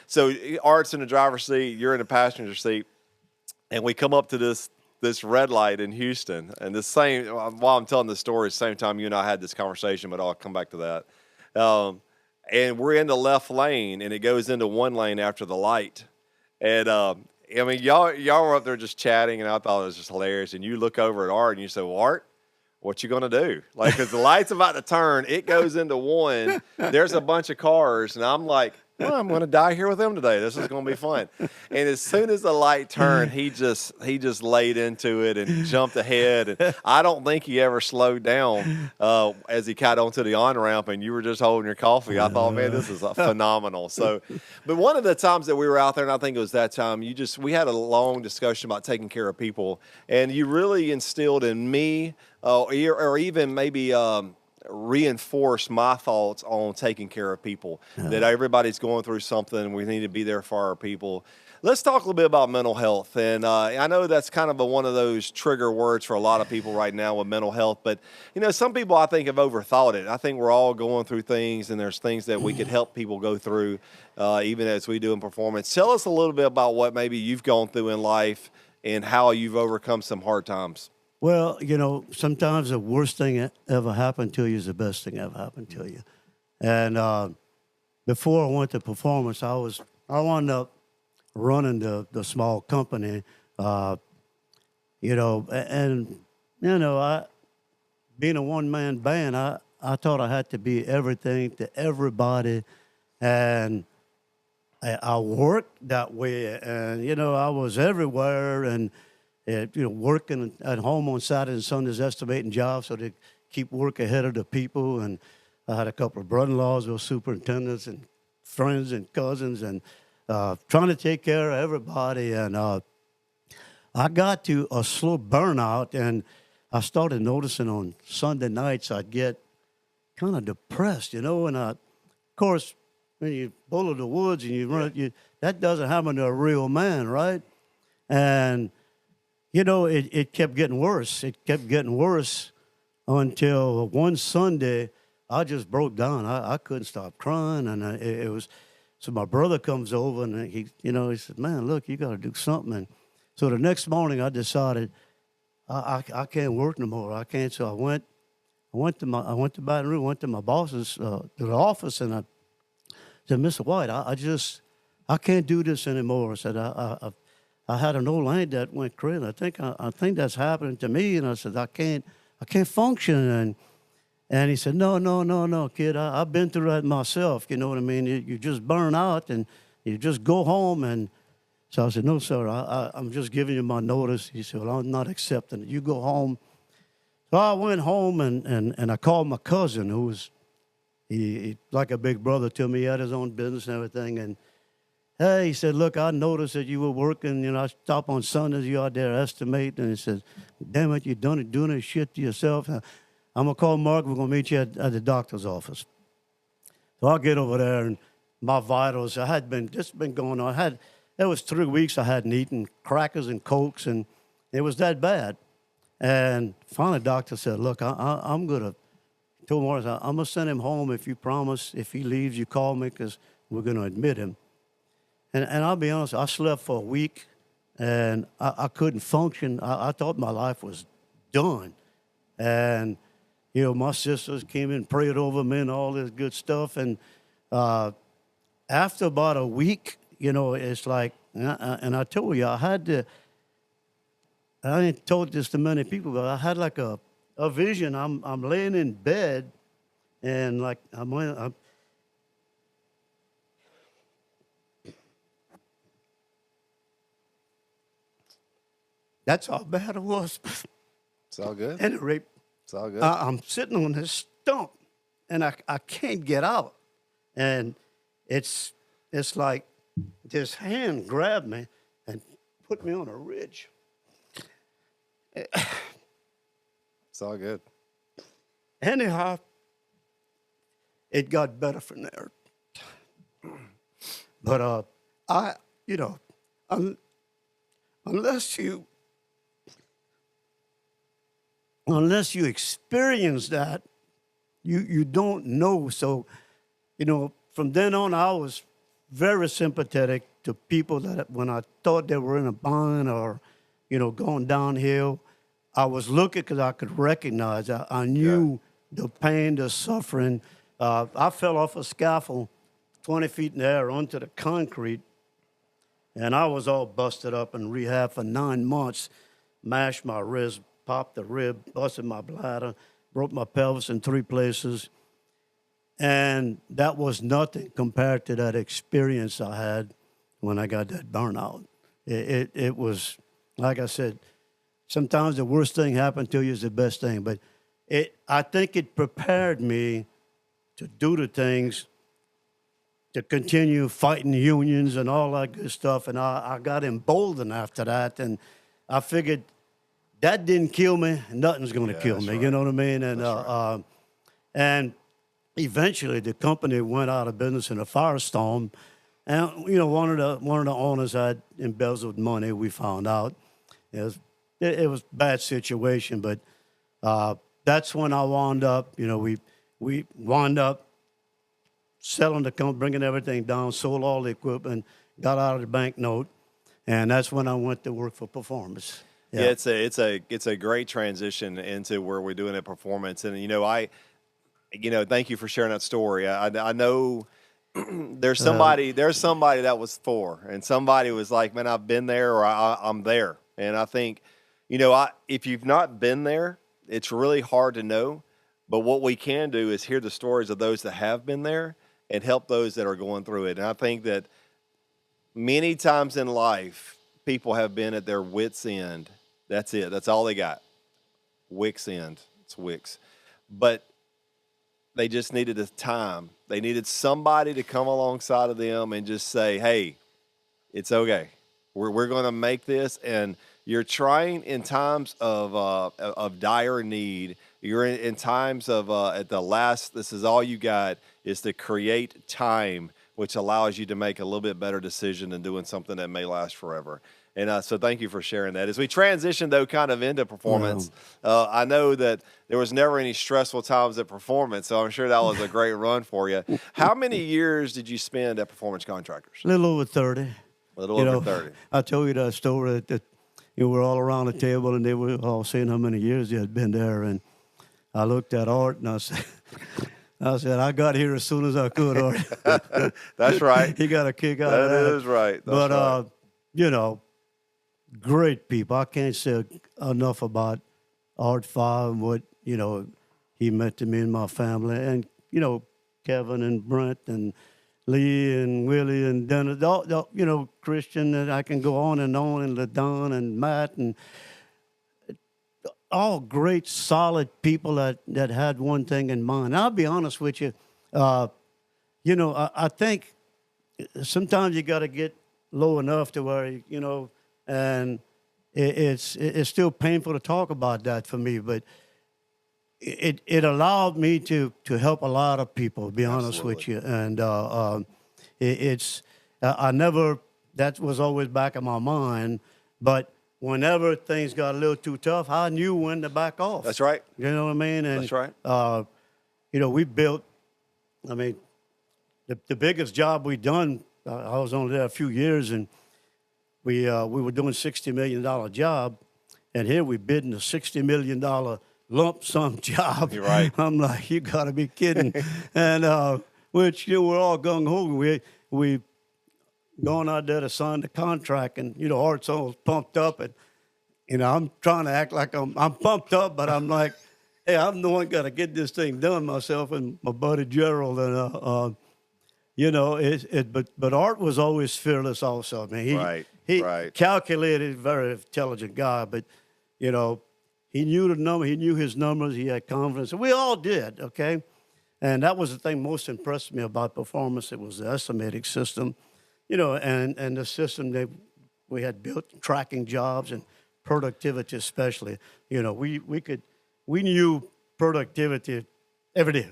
so Art's in the driver's seat, you're in the passenger seat, and we come up to this red light in Houston, and while I'm telling this story, at the same time you and I had this conversation, but I'll come back to that. And we're in the left lane, and it goes into one lane after the light. And I mean, y'all were up there just chatting, and I thought it was just hilarious. And you look over at Art, and you say, "Well, Art, what you gonna do?" Like, because the light's about to turn, it goes into one. There's a bunch of cars, and I'm like, well, I'm gonna die here with them today. This is gonna be fun. And as soon as the light turned, he just laid into it and jumped ahead. And I don't think he ever slowed down as he got onto the on ramp. And you were just holding your coffee. I thought, man, this is phenomenal. So, but one of the times that we were out there, and I think it was that time, we had a long discussion about taking care of people, and you really instilled in me, or even maybe. Reinforce my thoughts on taking care of people, that everybody's going through something. We need to be there for our people. Let's talk a little bit about mental health. And I know that's kind of one of those trigger words for a lot of people right now with mental health. But, some people I think have overthought it. I think we're all going through things, and there's things that we could help people go through, even as we do in performance. Tell us a little bit about what maybe you've gone through in life and how you've overcome some hard times.
Well, sometimes the worst thing that ever happened to you is the best thing ever happened to you. And before I went to performance, I wound up running the small company, and being a one-man band, I thought I had to be everything to everybody, and I worked that way, and I was everywhere, and working at home on Saturdays and Sundays, estimating jobs so to keep work ahead of the people. And I had a couple of brother-in-laws who were superintendents, and friends and cousins, and trying to take care of everybody. And I got to a slow burnout, and I started noticing on Sunday nights I'd get kind of depressed, and of course, when you pull to the woods and you run, that doesn't happen to a real man, right? And it kept getting worse. It kept getting worse until one Sunday, I just broke down. I couldn't stop crying, and it was. So my brother comes over, and he said, "Man, look, you got to do something." And so the next morning, I decided I can't work no more. I can't. So I went to Baton Rouge, went to my boss's to the office, and I said, "Mr. White, I can't do this anymore." I said, I had an old aunt that went crazy. I think that's happening to me. And I said, I can't function. And he said, no, kid. I've been through that myself. You know what I mean? You just burn out and you just go home. And so I said, no, sir, I'm just giving you my notice. He said, well, I'm not accepting it. You go home. So I went home and I called my cousin, who was he like a big brother to me. He had his own business and everything. And hey, he said, look, I noticed that you were working. I stop on Sundays, you out there estimating. And he says, damn it, you doing this shit to yourself. I'm going to call Mark. We're going to meet you at the doctor's office. So I get over there, and my vitals, this had been going on. It was 3 weeks I hadn't eaten crackers and Cokes, and it was that bad. And finally, the doctor said, look, I'm going to, told Mark, I'm going to send him home if you promise. If he leaves, you call me, because we're going to admit him. And I'll be honest, I slept for a week, and I couldn't function. I thought my life was done. And, my sisters came in, prayed over me and all this good stuff. And after about a week, it's like, and I told you, I ain't told this to many people, but I had like a vision. I'm laying in bed, and like I'm that's how bad it was.
It's all good.
At any rate,
it's all good.
I'm sitting on this stump, and I can't get out. And it's like this hand grabbed me and put me on a ridge.
It's all good.
Anyhow, it got better from there. But unless you experience that, you don't know. So, from then on, I was very sympathetic to people that when I thought they were in a bind or, going downhill, I was looking because I could recognize. I knew the pain, the suffering. I fell off a scaffold 20 feet in the air onto the concrete. And I was all busted up in rehab for 9 months, mashed my wrist, popped the rib, busted my bladder, broke my pelvis in 3 places. And that was nothing compared to that experience I had when I got that burnout. It was, like I said, sometimes the worst thing happened to you is the best thing. But I think it prepared me to do the things, to continue fighting unions and all that good stuff. And I got emboldened after that. And I figured that didn't kill me, nothing's going to kill me. Right. You know what I mean? And right. And eventually the company went out of business in a firestorm. And, you know, one of the owners had embezzled money, we found out. It was a bad situation, but that's when I wound up, you know, we wound up selling the company, bringing everything down, sold all the equipment, got out of the bank note, and that's when I went to work for Performance.
Yeah, it's a great transition into where we're doing at Performance, and thank you for sharing that story. I know there's somebody that was for, and somebody was like, man, I've been there, or I'm there, and I think, if you've not been there, it's really hard to know. But what we can do is hear the stories of those that have been there and help those that are going through it. And I think that many times in life, people have been at their wits' end. That's it. That's all they got. Wicks end. It's Wicks. But they just needed a time. They needed somebody to come alongside of them and just say, hey, it's okay. We're going to make this. And you're trying in times of dire need. You're in times of at the last, this is all you got, is to create time, which allows you to make a little bit better decision than doing something that may last forever. And so thank you for sharing that. As we transition, though, kind of into Performance, I know that there was never any stressful times at Performance, so I'm sure that was a great run for you. How many years did you spend at Performance Contractors?
A little over 30.
A little over 30.
I told you that story that we're all around the table, and they were all saying how many years they had been there. And I looked at Art, and I said, I got here as soon as I could, Art.
That's right.
He got a kick out of that.
That is right. That's
right. Great people. I can't say enough about Art Farr and what, he meant to me and my family. And, Kevin and Brent and Lee and Willie and Dennis, Christian, and I can go on, and LaDon and Matt, and all great, solid people that had one thing in mind. I'll be honest with you. I think sometimes you got to get low enough to where, and it's still painful to talk about that for me, but it allowed me to help a lot of people, to be honest with you. And I never, that was always back in my mind, but whenever things got a little too tough, I knew when to back off.
That's right.
You know what I mean? And,
that's right.
We built, the biggest job we done, I was only there a few years, and we were doing $60 million job, and here we bidding a $60 million lump sum job.
You're right.
I'm like, you got to be kidding. And which, we're all gung-ho. We going out there to sign the contract, and, Art's all pumped up, and, I'm trying to act like I'm pumped up, but I'm like, hey, I'm the one got to get this thing done, myself and my buddy Gerald. And, but Art was always fearless also. I mean, he calculated, very intelligent guy, but, he knew the number, he knew his numbers, he had confidence. And we all did, okay? And that was the thing most impressed me about Performance. It was the estimating system, and the system that we had built, tracking jobs and productivity especially. We knew productivity every day.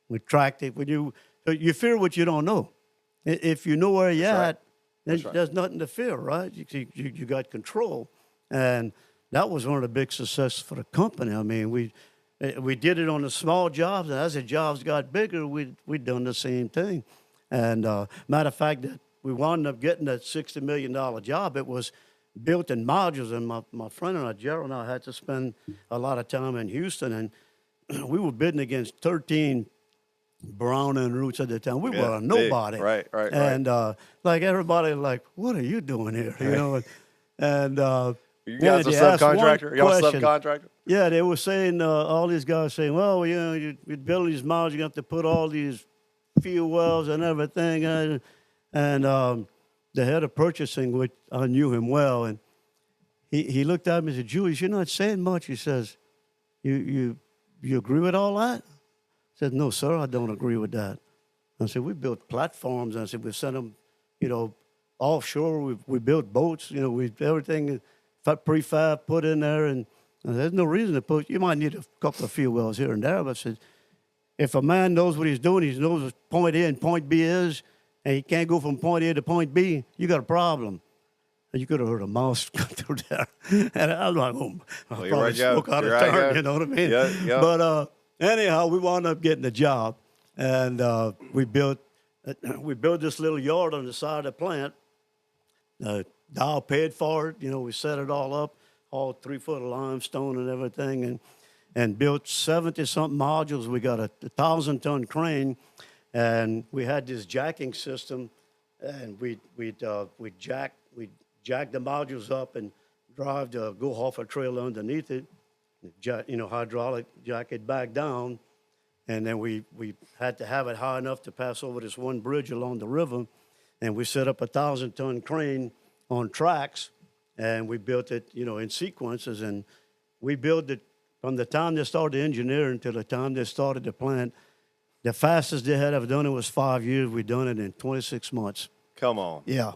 We tracked it. You fear what you don't know. If you know where you're at, then there's nothing to fear, right? You got control. And that was one of the big successes for the company. I mean, we did it on the small jobs, and as the jobs got bigger, we done the same thing. And matter of fact, that we wound up getting that $60 million job. It was built in modules, and my friend and I, Gerald and I, had to spend a lot of time in Houston, and we were bidding against 13 Brown and Roots at the time. We were a
big.
nobody.
Right.
And like everybody, like, what are you doing here? You know, and
You guys a subcontractor? Y'all a subcontractor?
Yeah, they were saying, all these guys saying, well, you know, you build these mounds, you have to put all these field wells and everything. And the head of purchasing, which I knew him well, and he looked at me and said, Julius, you're not saying much. He says, you agree with all that? I said, no, sir, I don't agree with that. I said, we built platforms. I said, we sent them, you know, offshore. We built boats. You know, everything prefab put in there, and there's no reason to put. You might need a couple of field wells here and there, but I said, if a man knows what he's doing, he knows what point A and point B is, and he can't go from point A to point B, you got a problem. And you could have heard a mouse come through there. And I was like, oh, I probably spoke out of turn, you know what I mean?
Yeah.
But anyhow, we wound up getting the job, and we built this little yard on the side of the plant. Dow paid for it. You know, we set it all up, all 3 foot of limestone and everything, and built 70-something modules. We got a 1,000-ton crane, and we had this jacking system, and we jack the modules up and drive the go off a trailer underneath it, hydraulic jack it back down, and then we had to have it high enough to pass over this one bridge along the river, and we set up a 1,000-ton crane on tracks, and we built it, you know, in sequences, and we built it from the time they started engineering to the time they started the plant. The fastest they had ever done it was 5 years. We done it in 26 months.
Come on.
Yeah.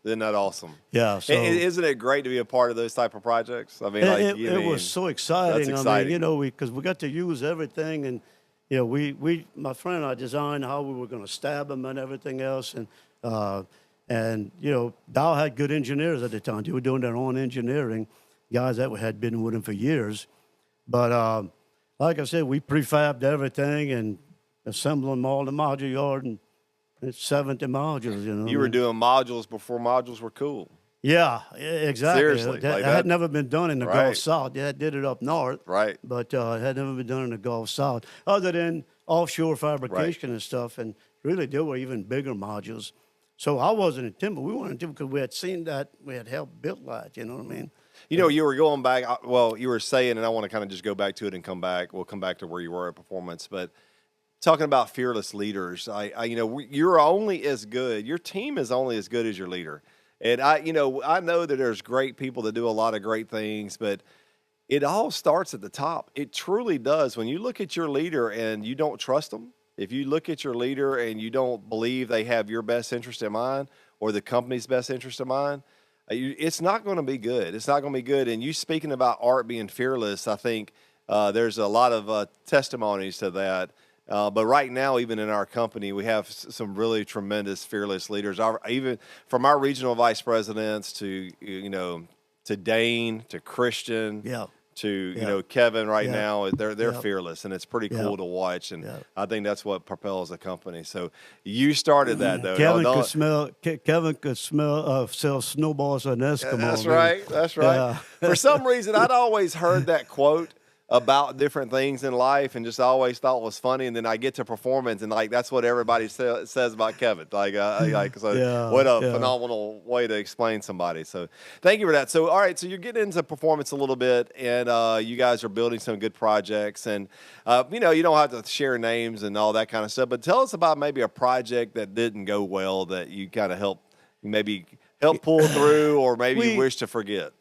Isn't that awesome?
Yeah. So
Isn't it great to be a part of those type of projects? I mean,
it was so exciting.
That's exciting.
I mean, you know, because we got to use everything, and you know, my friend and I designed how we were going to stab them and everything else, and you know, Dow had good engineers at the time. They were doing their own engineering, guys that had been with them for years. But like I said, we prefabbed everything and assembled them all in the module yard, and it's 70 modules, you know.
You were doing modules before modules were cool.
Yeah, exactly.
Seriously.
That had never been done in the
Right.
Gulf South. Yeah, did it up north.
Right.
But it had never been done in the Gulf South, other than offshore fabrication and stuff. And really, there were even bigger modules. So I wasn't in timber. We weren't in timber because we had seen that. We had helped build that, you know what I mean?
You know, you were going back, well, you were saying, and I want to kind of just go back to it and come back. We'll come back to where you were at Performance. But talking about fearless leaders, you're only as good, your team is only as good as your leader. And I know that there's great people that do a lot of great things, but it all starts at the top. It truly does. When you look at your leader and you don't trust them, if you look at your leader and you don't believe they have your best interest in mind or the company's best interest in mind, it's not going to be good. It's not going to be good. And you speaking about Art being fearless, I think there's a lot of testimonies to that. But right now, even in our company, we have some really tremendous fearless leaders. Even from our regional vice presidents to Dane to Christian, to Kevin now, they're fearless, and it's pretty cool to watch. And I think that's what propels a company. So you started that though.
Kevin could sell snowballs on Eskimo.
That's right. That's right.
Yeah.
For some reason, I'd always heard that quote about different things in life and just always thought it was funny. And then I get to Performance and that's what everybody says about Kevin. What a phenomenal way to explain somebody. So thank you for that. So, all right. So you're getting into Performance a little bit, and you guys are building some good projects, and you don't have to share names and all that kind of stuff, but tell us about maybe a project that didn't go well that you kind of help pull through, or maybe you wish to forget.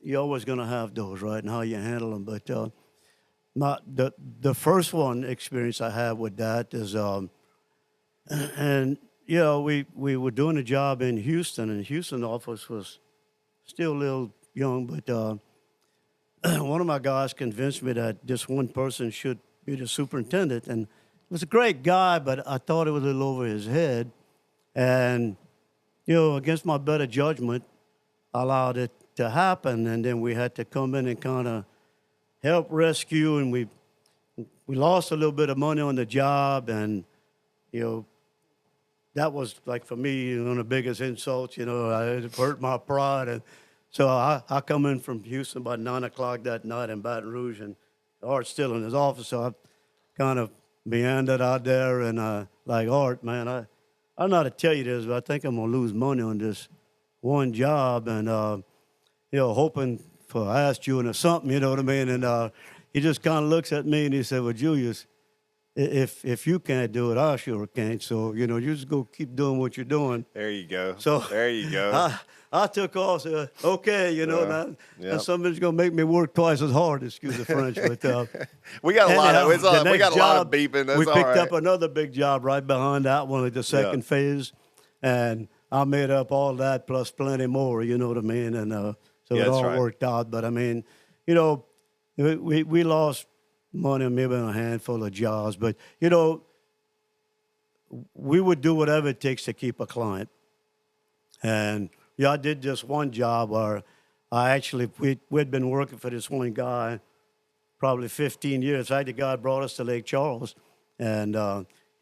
You're always going to have those, right, and how you handle them. But the first one experience I had with that is, we were doing a job in Houston, and the Houston office was still a little young, but one of my guys convinced me that this one person should be the superintendent, and he was a great guy, but I thought it was a little over his head, and against my better judgment, I allowed it to happen, and then we had to come in and kind of help rescue, and we lost a little bit of money on the job, and that was like for me one of the biggest insults. It hurt my pride, and so I come in from Houston by 9 o'clock that night in Baton Rouge, and Art's still in his office, so kind of meandered out there, and like Art, man, I'm not to tell you this, but I think I'm gonna lose money on this one job, and hoping for I asked you or something, you know what I mean? And he just kind of looks at me and he said, "Well, Julius, if you can't do it, I sure can't. So you just go keep doing what you're doing."
There you go.
So
there you go.
I took off. Said, okay, and somebody's gonna make me work twice as hard. Excuse the French, but
we got a lot of we got a lot of beeping. That's
we picked
right.
up another big job right behind that one, like the second phase, and I made up all that plus plenty more. You know what I mean? And so it all worked out. But I mean, we lost money maybe on a handful of jobs, but we would do whatever it takes to keep a client. And I did just one job where we'd been working for this one guy probably 15 years. The guy brought us to Lake Charles, and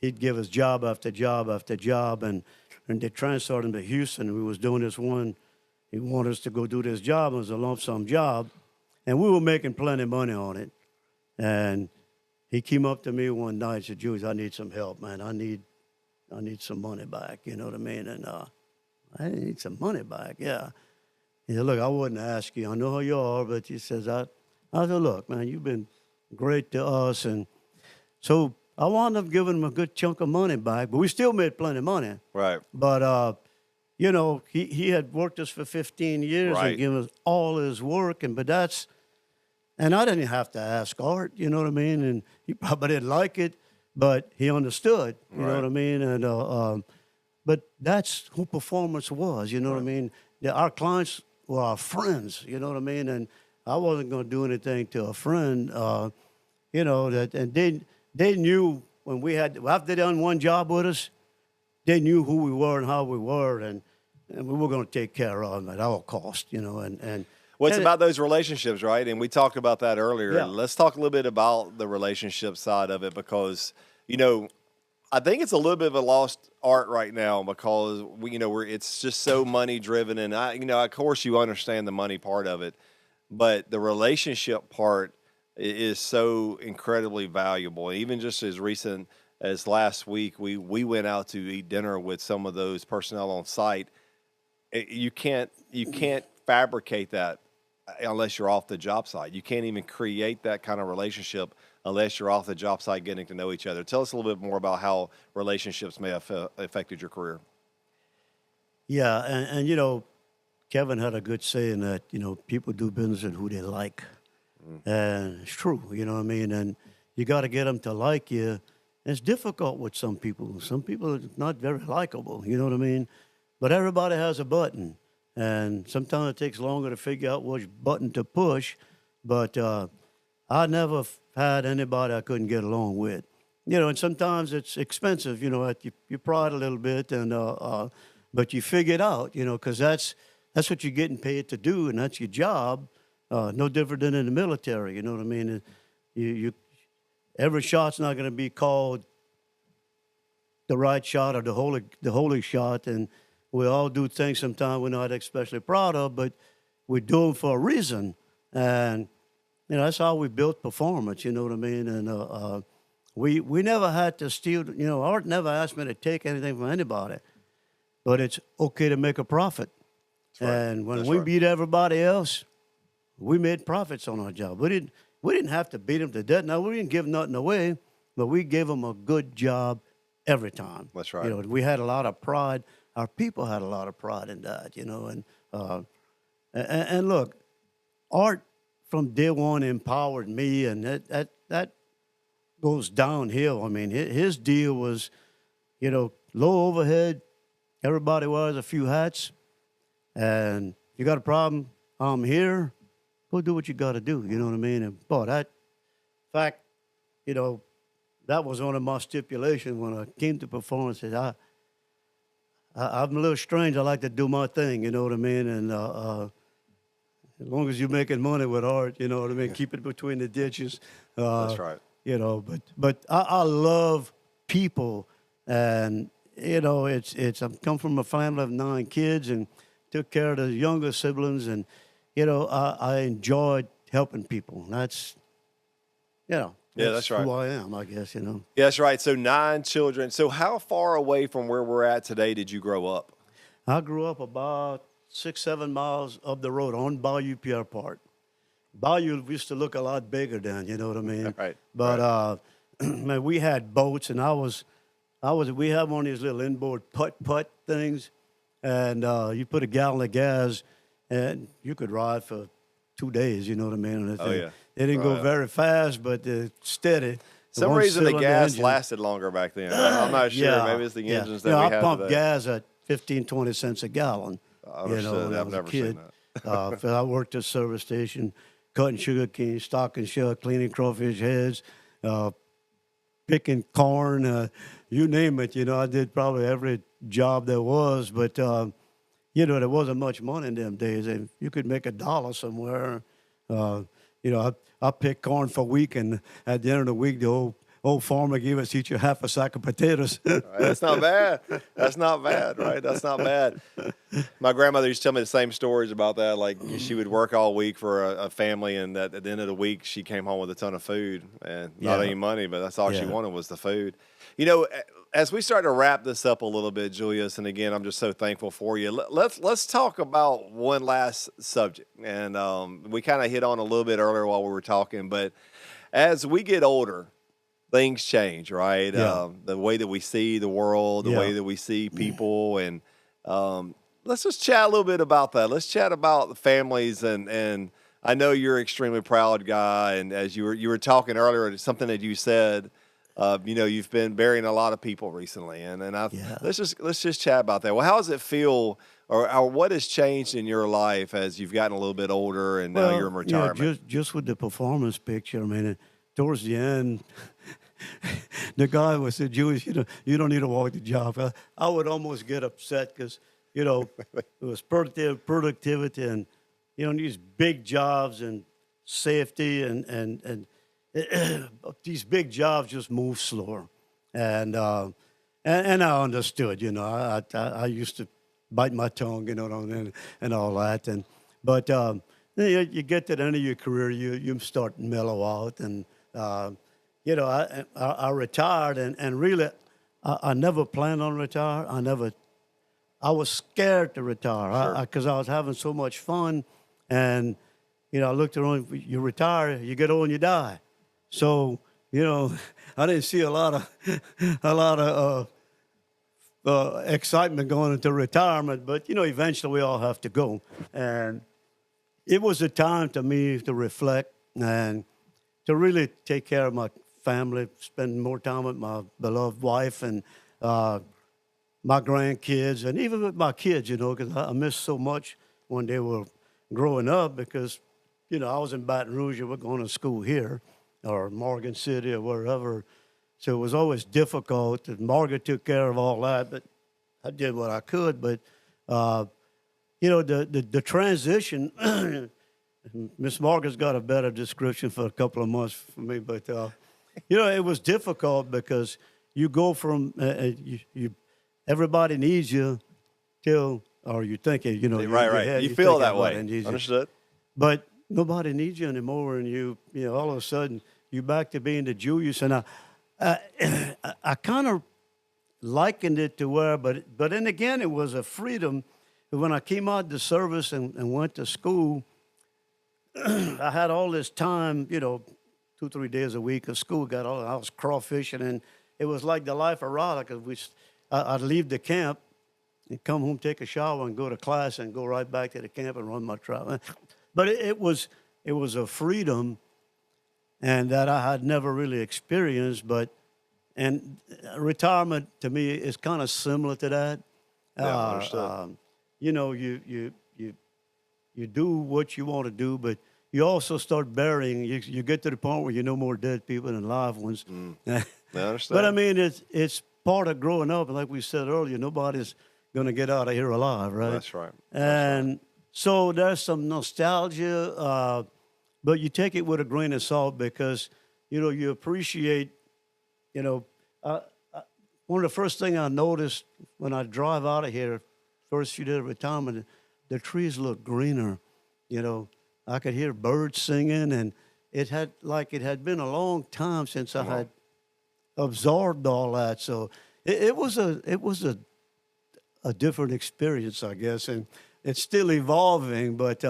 he'd give us job after job after job, and they transferred him to Houston. We was doing this one. He wanted us to go do this job. It was a lump sum job, and we were making plenty of money on it. And he came up to me one night and said, "Julius, I need some help, man. I need some money back." You know what I mean? And I need some money back. Yeah. He said, "Look, I wouldn't ask you. I know how you are," but he says, I said, "Look, man, you've been great to us." And so I wound up giving him a good chunk of money back, but we still made plenty of money.
Right.
But, he had worked us for 15 years and given us all his work. And I didn't have to ask Art, you know what I mean? And he probably didn't like it, but he understood, you know what I mean? And but that's who Performance was, you know what I mean? Our clients were our friends, you know what I mean? And I wasn't going to do anything to a friend, and they knew after they done one job with us, they knew who we were and how we were, and we were going to take care of them at all costs, and
Well, it's about those relationships, right? And we talked about that earlier.
Yeah.
Let's talk a little bit about the relationship side of it, because, I think it's a little bit of a lost art right now, because it's just so money driven, and of course you understand the money part of it, but the relationship part is so incredibly valuable. Even just as recent as last week, we went out to eat dinner with some of those personnel on site. You can't fabricate that unless you're off the job site. You can't even create that kind of relationship unless you're off the job site getting to know each other. Tell us a little bit more about how relationships may have affected your career.
Yeah, and Kevin had a good saying that, people do business with who they like. And it's true, you know what I mean? And you got to get them to like you. It's difficult with some people. Some people are not very likable, you know what I mean? But everybody has a button. And sometimes it takes longer to figure out which button to push. But I never had anybody I couldn't get along with. And sometimes it's expensive, you pride a little bit, and but you figure it out, because that's what you're getting paid to do, and that's your job. No different than in the military, you know what I mean? You every shot's not going to be called the right shot or the holy shot, and we all do things sometimes we're not especially proud of, but we do them for a reason. And, that's how we built Performance, you know what I mean? And we never had to steal, Art never asked me to take anything from anybody, but it's okay to make a profit. Right. And when we beat everybody else, we made profits on our job. We didn't have to beat them to death. Now, we didn't give nothing away, but we gave them a good job every time.
That's right.
We had a lot of pride. Our people had a lot of pride in that, and look, Art from day one empowered me, and that goes downhill. I mean, his deal was, low overhead, everybody wears a few hats, and you got a problem, I'm here, go do what you got to do, you know what I mean? And, boy, that fact, that was one of my stipulations when I came to Performance. I'm a little strange. I like to do my thing, you know what I mean? And as long as you're making money with Art, you know what I mean? Keep it between the ditches.
That's right.
But I love people, and I come from a family of 9 kids and took care of the younger siblings, and I enjoyed helping people. And that's
Yeah, that's right.
Who I am, I guess, you know.
Yeah, that's right. So 9 children. So how far away from where we're at today did you grow up?
I grew up about 6-7 miles up the road on Bayou Pierre Park. Bayou used to look a lot bigger then, you know what I mean?
Right.
But man, we had boats, and we had one of these little inboard putt things, and you put a gallon of gas, and you could ride for 2 days. You know what I mean? And
Yeah.
It didn't go very fast, but steady.
Some reason the gas lasted longer back then. I'm not sure.
Yeah,
Maybe it's the
yeah.
engines that
You know,
we
I
have
pumped
today.
gas at 15, 20 cents a gallon.
Understood.
When I
I've
was a
never
kid.
seen that.
I worked at a service station, cutting sugar cane, stocking shell, cleaning crawfish heads, picking corn, you name it. You know, I did probably every job there was, but you know, there wasn't much money in them days, and you could make $1 somewhere. You know, I picked corn for a week, and at the end of the week, the old farmer gave us each half a sack of potatoes.
That's not bad. That's not bad, right? That's not bad. My grandmother used to tell me the same stories about that. Like she would work all week for a family, and at the end of the week, she came home with a ton of food and not any money, but that's all she wanted was the food. You know, as we start to wrap this up a little bit, Julius, and again, I'm just so thankful for you. Let's talk about one last subject, and we kind of hit on a little bit earlier while we were talking, but as we get older, things change, right?
Yeah.
The way that we see the world, the way that we see people, and let's just chat a little bit about that. Let's chat about the families, and I know you're an extremely proud guy, and as you were talking earlier, something that you said, you know, you've been burying a lot of people recently, and let's just chat about that. Well, how does it feel, or what has changed in your life as you've gotten a little bit older and now you're in retirement?
You know, just with the performance picture, I mean, towards the end, the guy was said, Julius, you don't need to walk the job. I would almost get upset because, you know, it was productivity and, you know, these big jobs and safety and these big jobs just move slower. And I understood, you know, I used to bite my tongue, you know, and all that. But you get to the end of your career, you start to mellow out. And, you know, I retired, and really, I never planned on retire. I was scared to retire because I was having so much fun. And, you know, I looked around, you retire, you get old and you die. So, you know, I didn't see a lot of excitement going into retirement, but, you know, eventually we all have to go. And it was a time to me to reflect and to really take care of my family, spend more time with my beloved wife and my grandkids, and even with my kids, you know, because I missed so much when they were growing up because, you know, I was in Baton Rouge, we were going to school here or Morgan City or wherever. So it was always difficult. And Margaret took care of all that, but I did what I could. But, you know, the transition, Miss Margaret's got a better description for a couple of months for me. But, you know, it was difficult because you go from, everybody needs you till, or you think, you know.
Right. You feel that way. Understood.
But nobody needs you anymore, and you know, all of a sudden, you're back to being the Julius. And I kind of likened it to where, but then again, it was a freedom. When I came out of the service and went to school, I had all this time, you know, 2-3 days a week of school. I was crawfishing, and it was like the life of Rada, because I'd leave the camp and come home, take a shower, and go to class, and go right back to the camp and run my trout. But it was a freedom, and that I had never really experienced. And retirement to me is kind of similar to that.
Yeah, understood.
You know, you do what you want to do, but you also start burying. You get to the point where you know more dead people than live ones.
I understand.
But I mean, it's part of growing up, and like we said earlier, nobody's going to get out of here alive, right?
That's right.
And so there's some nostalgia, but you take it with a grain of salt because, you know, you appreciate, you know, one of the first things I noticed when I drive out of here, first few days of retirement, the trees look greener. You know, I could hear birds singing, and it had been a long time since I had absorbed all that. So it was a different experience, I guess, and it's still evolving. But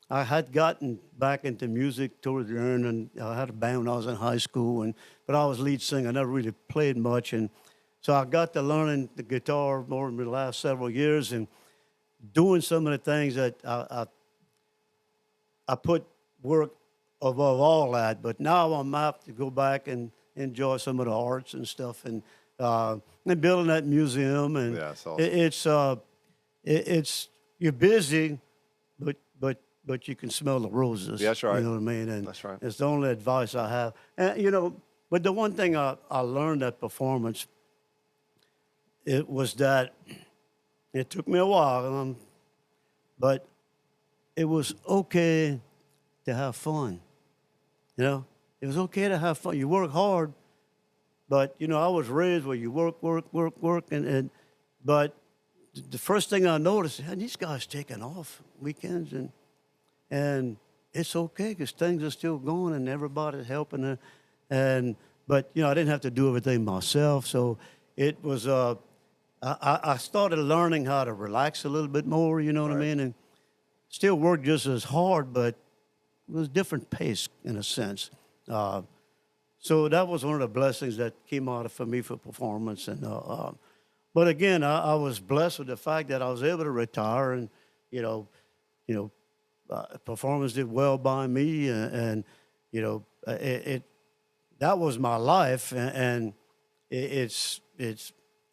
I had gotten back into music towards the end, and I had a band when I was in high school, but I was lead singer. I never really played much, and so I got to learning the guitar more in the last several years, and doing some of the things that I put work above all that. But now I'm apt to go back and enjoy some of the arts and stuff, and building that museum, and
Yeah, that's awesome.
it's you're busy, but you can smell the roses.
Yeah, that's right.
You know what I mean? And
That's right.
it's the only advice I have. And but the one thing I learned at Performance, it was that it took me a while, but it was okay to have fun. It was okay to have fun. You work hard, but I was raised where you work, but the first thing I noticed, these guys taking off weekends, and it's okay because things are still going and everybody's helping. But I didn't have to do everything myself, so it was. I started learning how to relax a little bit more. You know what I mean, and still work just as hard, but it was a different pace in a sense. So that was one of the blessings that came out for me for Performance. But again, I was blessed with the fact that I was able to retire, and Performance did well by me, and that was my life, and it's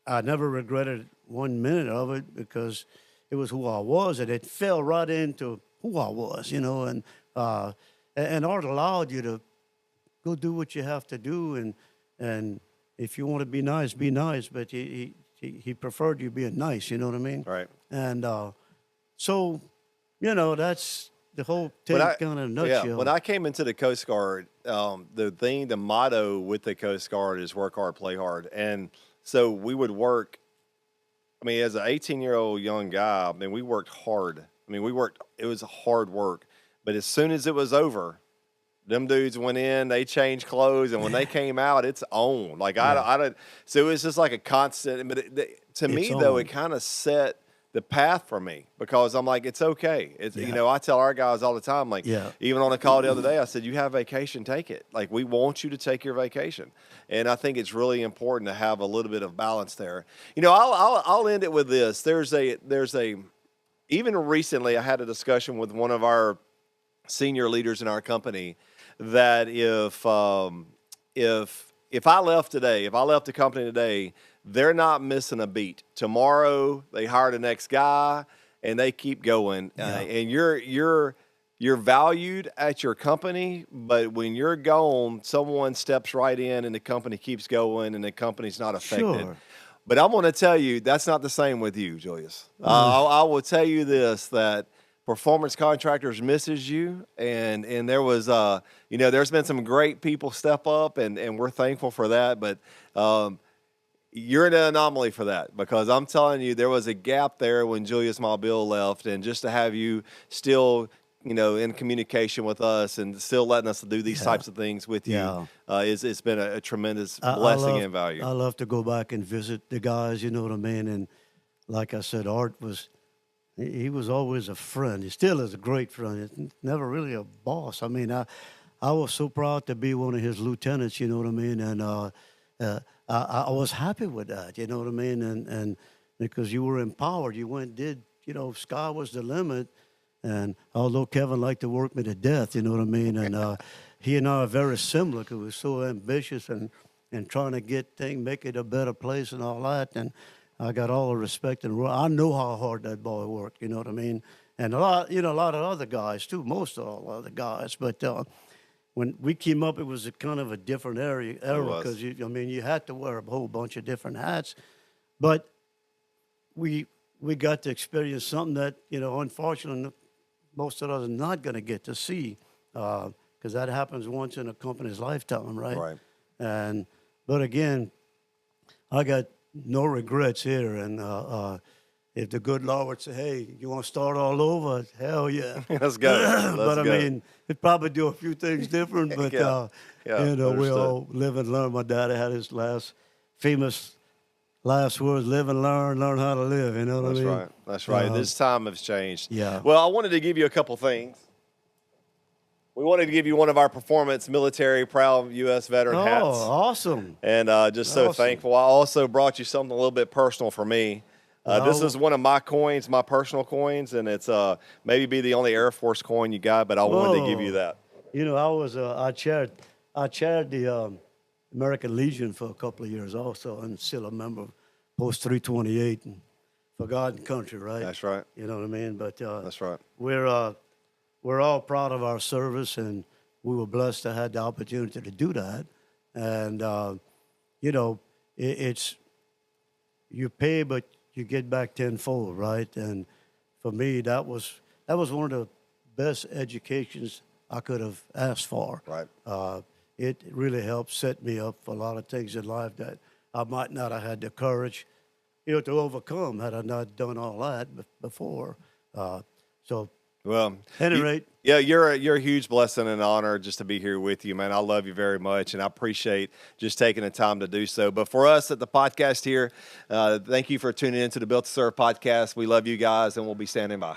I never regretted 1 minute of it because it was who I was, and it fell right into who I was, and art allowed you to go do what you have to do, and if you want to be nice, but he preferred you being nice, you know what I mean?
Right.
And so, that's the whole thing kind of in a nutshell.
Yeah, when I came into the Coast Guard, the motto with the Coast Guard is work hard, play hard. And so we would work, as an 18-year-old young guy, we worked hard. It was hard work. But as soon as it was over, them dudes went in, they changed clothes, and when they came out, it's on. So it was just like a constant. But to me, though, it kind of set the path for me because I'm like, it's okay. I tell our guys all the time, even on a call the other day, I said, you have vacation, take it. We want you to take your vacation. And I think it's really important to have a little bit of balance there. I'll end it with this. Even recently, I had a discussion with one of our senior leaders in our company that if I left the company today, they're not missing a beat. Tomorrow they hire the next guy and they keep going.
Yeah.
And you're valued at your company, but when you're gone, someone steps right in and the company keeps going and the company's not affected.
Sure.
But I'm going to tell you, that's not the same with you, Julius. I will tell you this, that Performance Contractors misses you, and there was, there's been some great people step up, and we're thankful for that, but you're an anomaly for that, because I'm telling you, there was a gap there when Julius Mabile left, and just to have you still, in communication with us and still letting us do these types of things with you, it's been a tremendous blessing and value.
I love to go back and visit the guys, you know what I mean? And like I said, Art he was always a friend. He still is a great friend. He's never really a boss. I was so proud to be one of his lieutenants, you know what I mean? And I was happy with that, you know what I mean? And because you were empowered, you went and did, sky was the limit. And although Kevin liked to work me to death, you know what I mean? And he and I are very similar because we're so ambitious and trying to make it a better place and all that. And I got all the respect and I know how hard that boy worked, you know what I mean? And a lot of other guys too, most of all other guys. But when we came up, it was a kind of a different era because you had to wear a whole bunch of different hats. But we got to experience something that, unfortunately, most of us are not going to get to see because that happens once in a company's lifetime, right?
Right.
But again, I got no regrets here, and if the good Lord would say, hey, you want to start all over? Hell yeah.
Let's go. Let's
but
go.
I mean, it'd probably do a few things different, but,
Yeah,
you know, we
understood.
all live and learn. My daddy had his famous last words, live and learn how to live. You know what I mean?
Right. That's right. This time has changed.
Yeah.
Well, I wanted to give you a couple things. We wanted to give you one of our Performance Military Proud U.S. Veteran hats.
Oh, awesome.
And just so
Awesome.
thankful. I also brought you something a little bit personal for me. This is one of my coins, my personal coins, and it's maybe be the only Air Force coin you got, but I wanted to give you that.
You know, I chaired the American Legion for a couple of years also, and still a member of Post 328 and Forgotten Country, right?
That's right.
You know what I mean? But
That's right.
we're all proud of our service, and we were blessed to have the opportunity to do that. And you know, it's you pay, but you get back tenfold, right? And for me, that was one of the best educations I could have asked for.
Right.
It really helped set me up for a lot of things in life that I might not have had the courage, you know, to overcome had I not done all that before. So,
Well,
at any rate,
yeah, you're a huge blessing and honor just to be here with you, man. I love you very much, and I appreciate just taking the time to do so. But for us at the podcast here, thank you for tuning into the Built to Serve podcast. We love you guys, and we'll be standing by.